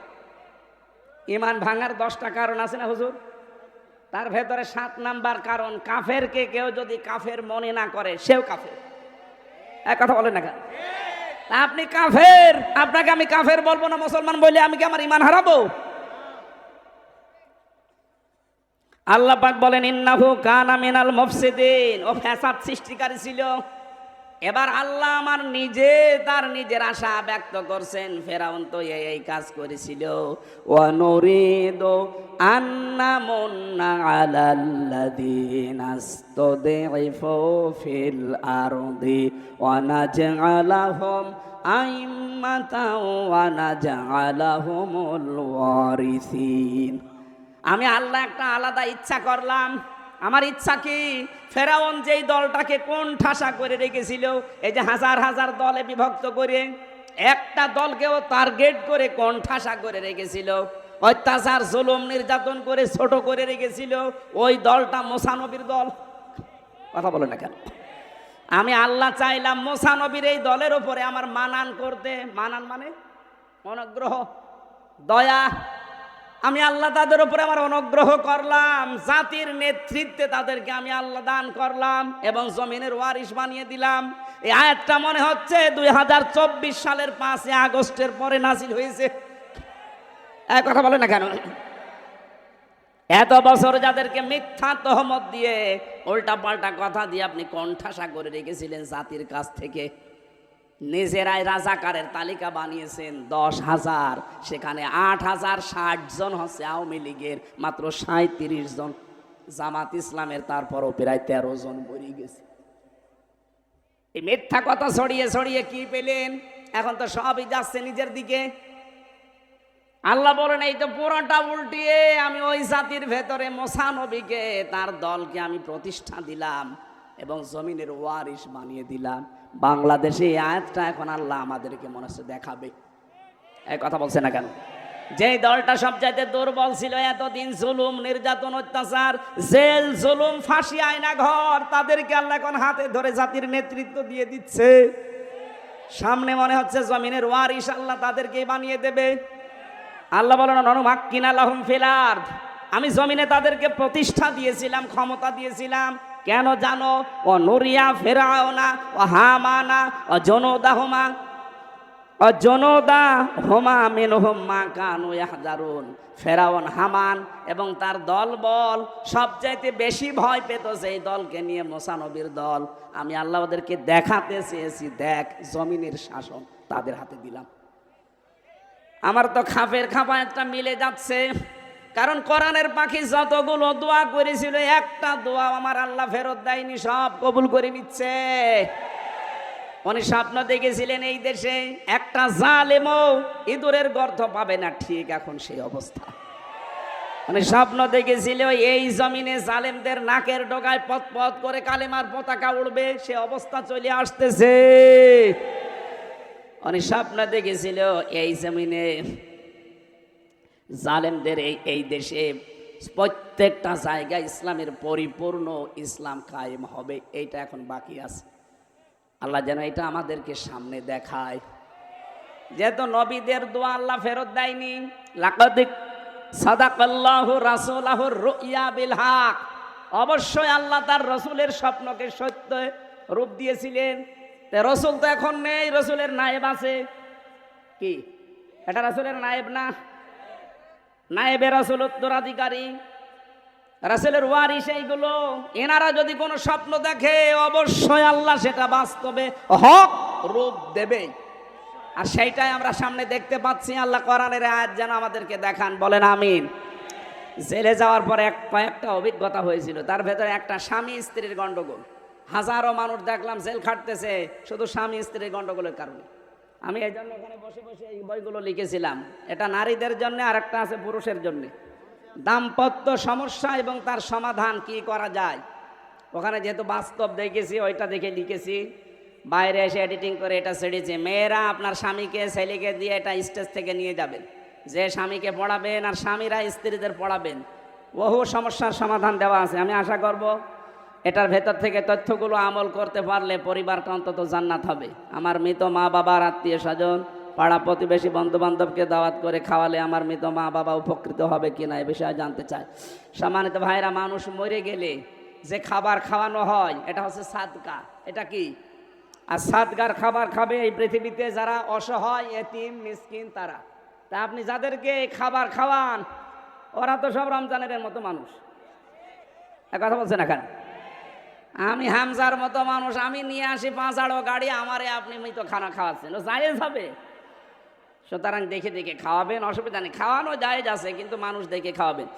ইমান ভাঙার 10টা কারণ আছে না হুজুর? তার ভেতরে 7 নাম্বার কারণ, কাফেরকে কেউ যদি কাফের মনে না করে, সেও কাফের। এক কথা বলেন না কেন? আপনি কাফের, আপনাকে আমি কাফের বলবো না, মুসলমান বলে আমি কি আমার ইমান হারাবো? আল্লাহ পাক বলেন, ইন্নাহু কানা মিনাল মুফসিদিন, ও ফ্যাসাদ সৃষ্টিকারী ছিল। এবার আল্লাহ আমার তার নিজের আশা ব্যক্ত করছেন, ফেরাউন তো এই কাজ করেছিল। ওয়া নুরিদু আন্না মুন্না আলাল্লাযিনা ইসতাদঈফু ফিল আরদি ওয়া নাজআলাহুম আইম্মাতাও ওয়া নাজআলাহুমুল ওয়ারিসিন। আমি আল্লাহ একটা আলাদা ইচ্ছা করলাম। আমার ইচ্ছা কি? ফেরাউন যেই দলটাকে কোন ঠাসা করে রেখেছিল, এই যে হাজার হাজার দলে বিভক্ত করে একটা দলকেও টার্গেট করে কোন ঠাসা করে রেখেছিল, অত্যাচার জুলুম নির্যাতন করে ছোট করে রেখেছিল, ওই দলটা মুসা নবীর দল। কথা বলে না কেন? আমি আল্লাহ চাইলাম মুসা নবীর এই দলের উপরে আমার মানান করতে। মানান মানে অনুগ্রহ, দয়া। আমি আল্লাহ তাদের উপরে আমার অনুগ্রহ করলাম, জাতির নেতৃত্বে তাদেরকে আমি আল্লাহ দান করলাম এবং জমিনের ওয়ারিশ বানিয়ে দিলাম। এই আয়াতটা মনে হচ্ছে 2024 সালের 5 আগস্টের পরে নাজিল হয়েছে। এক কথা বলে না কেন? এত বছর যাদেরকে মিথ্যা তহমত দিয়ে, উল্টা পাল্টা কথা দিয়ে আপনি কণ্ঠাসা করে রেখেছিলেন জাতির কাছ থেকে, নিজেরাই রাজাকারের তালিকা বানিয়েছেন 10,000, সেখানে 8,060 জন হচ্ছে আওয়ামী লীগের, মাত্র 37 জন জামাত ইসলামের, তারপরও প্রায় 13 জন বেরিয়ে গেছে। এই মিথ্যা কথা ছড়িয়ে ছড়িয়ে কি পেলেন? এখন তো সবই যাচ্ছে নিজের দিকে। আল্লাহ বলেন, এই তো পুরোটা উল্টিয়ে আমি ওই জাতির ভেতরে মুসা নবীকে, তার দলকে আমি প্রতিষ্ঠা দিলাম এবং জমিনের ওয়ারিশ বানিয়ে দিলাম। বাংলাদেশে এই আয়াতটা এখন আল্লাহ আমাদেরকে মনে হচ্ছে দেখাবে। এই কথা বলছে না কেন? যেই দলটা সবচাইতে দুর্বল ছিল, এতদিন জুলুম নির্যাতন অত্যাচার, জেল জুলুম ফাঁসি আয়না ঘর, তাদেরকে আল্লাহ এখন হাতে ধরে জাতির নেতৃত্ব দিয়ে দিচ্ছে। সামনে মনে হচ্ছে জমিনের ওয়ারিশ আল্লাহ তাদেরকে বানিয়ে দেবে। আল্লাহ বলেন, অনুমাক্কিনা লাহুম ফিল আরদ, আমি জমিনে তাদেরকে প্রতিষ্ঠা দিয়েছিলাম, ক্ষমতা দিয়েছিলাম। কেন জানো? ও নুরিয়া ফিরাউনা ও হামানা ও জনদাহুমা মিনহুম মা কানু ইয়াহজারুন। ফেরাউন, হামান এবং তার দল বল সবচাইতে বেশি ভয় পেত সেই দলকে নিয়ে, মুসা নবীর দল। আমি আল্লাহ ওদেরকে দেখাতে চেয়েছি, দেখ জমিনের শাসন তাদের হাতে দিলাম। আমার তো খাপের খাপা একটা মিলে যাচ্ছে, কারণ কোরআনের পাখি যতগুলো দোয়া করেছিল, একটা দোয়া আমার আল্লাহ ফেরত দেয়নি, সব কবুল করে নিচ্ছে। উনি স্বপ্ন দেখেছিলেন এই দেশে একটা জালেমও ইঁদুরের গর্ত পাবে না, ঠিক এখন সেই অবস্থা। উনি স্বপ্ন দেখেছিল এই জমিনে জালেমদের নাকের ডগায় পথ পথ করে কালেমার পতাকা উড়বে, সে অবস্থা চলে আসতেছে। উনি স্বপ্ন দেখেছিল এই জমিনে জালেমদের এই দেশে প্রত্যেকটা জায়গায় ইসলামের পরিপূর্ণ ইসলাম কায়েম হবে। এইটা এখন বাকি আছে। আল্লাহ যেন এটা আমাদেরকে সামনে দেখায়। যেহেতু নবীদের দোয়া আল্লাহ ফেরত দেয়নি, লাকাদ সাদাকাল্লাহু রাসূলাহুর রুইয়া বিল হক, অবশ্যই আল্লাহ তার রসুলের স্বপ্নকে সত্য রূপ দিয়েছিলেন। রসুল তো এখন নেই, রসুলের নায়েব আছে। কি এটা রসুলের নায়েব না? নায়েবে রসুল উত্তরাধিকারী, রাসূলের ওয়ারিস এইগুলো। এনারা যদি কোনো স্বপ্ন দেখে, অবশ্যই আল্লাহ সেটা বাস্তবে হক রূপ দেবে। আর সেইটাই আমরা সামনে দেখতে পাচ্ছি। আল্লাহ কোরআনের আয়াত যেন আমাদেরকে দেখান, বলেন আমিন। জেলে যাওয়ার পর কয়েকটা অভিজ্ঞতা হয়েছিল, তার ভেতরে একটা স্বামী স্ত্রীর গন্ডগোল। হাজারো মানুষ দেখলাম জেল খাটতেছে শুধু স্বামী স্ত্রীর গণ্ডগোলের কারণে। আমি এই জন্য এখানে বসে বসে এই বইগুলো লিখেছিলাম। এটা নারীদের জন্য, আর একটা আছে পুরুষের জন্য। দাম্পত্য সমস্যা এবং তার সমাধান কি করা যায়, ওখানে যেহেতু বাস্তব দেখেছি ওইটা দেখে লিখেছি। বাইরে এসে এডিটিং করে এটা ছেড়েছে। মেয়েরা আপনার স্বামীকে ছেলেকে দিয়ে এটা স্টেজ থেকে নিয়ে যাবেন, যে স্বামীকে পড়াবেন আর স্বামীরা স্ত্রীদের পড়াবেন। বহু সমস্যার সমাধান দেওয়া আছে। আমি আশা করব এটার ভেতর থেকে তথ্যগুলো আমল করতে পারলে পরিবারটা অন্তত জান্নাত হবে। আমার মৃত মা বাবার আত্মীয় স্বজন, পাড়া প্রতিবেশী, বন্ধু বান্ধবকে দাওয়াত করে খাওয়ালে আমার মৃত মা বাবা উপকৃত হবে কিনা এ বিষয়ে জানতে চাই। সম্মানিত ভাইরা, মানুষ মরে গেলে যে খাবার খাওয়ানো হয় এটা হচ্ছে সাদকা। এটা কি? আর সাদগার খাবার খাবে এই পৃথিবীতে যারা অসহায়, এতিম, মিসকিন তারা। তা আপনি যাদেরকে এই খাবার খাওয়ান ওরা তো সব রমজানের মতো মানুষ। এক কথা বলছেন এখন? আমি হামজার মতো মানুষ, আমি নিয়ে আসি 5 আড়ো গাড়ি, আমারে আপনি মৃত খানা খাওয়াচ্ছেন, ও জায়েজ হবে? সুতরাং দেখে দেখে খাওয়াবেন, অসুবিধা নেই। খাওয়ানো জায়েজ আছে, কিন্তু মানুষ দেখে খাওয়াবেন।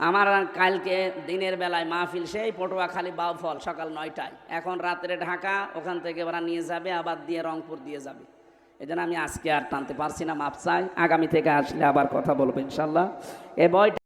আমার কালকে দিনের বেলায় মাহফিল সেই পটুয়াখালী বাউফল সকাল 9টায়, এখন রাত্রে ঢাকা, ওখান থেকে ওরা নিয়ে যাবে আবার দিয়ে রংপুর দিয়ে যাবে। এই জন্য আমি আজকে আর টানতে পারছি না, মাপ চাই। আগামী থেকে আসলে আবার কথা বলবো ইনশাল্লাহ। এ বইটা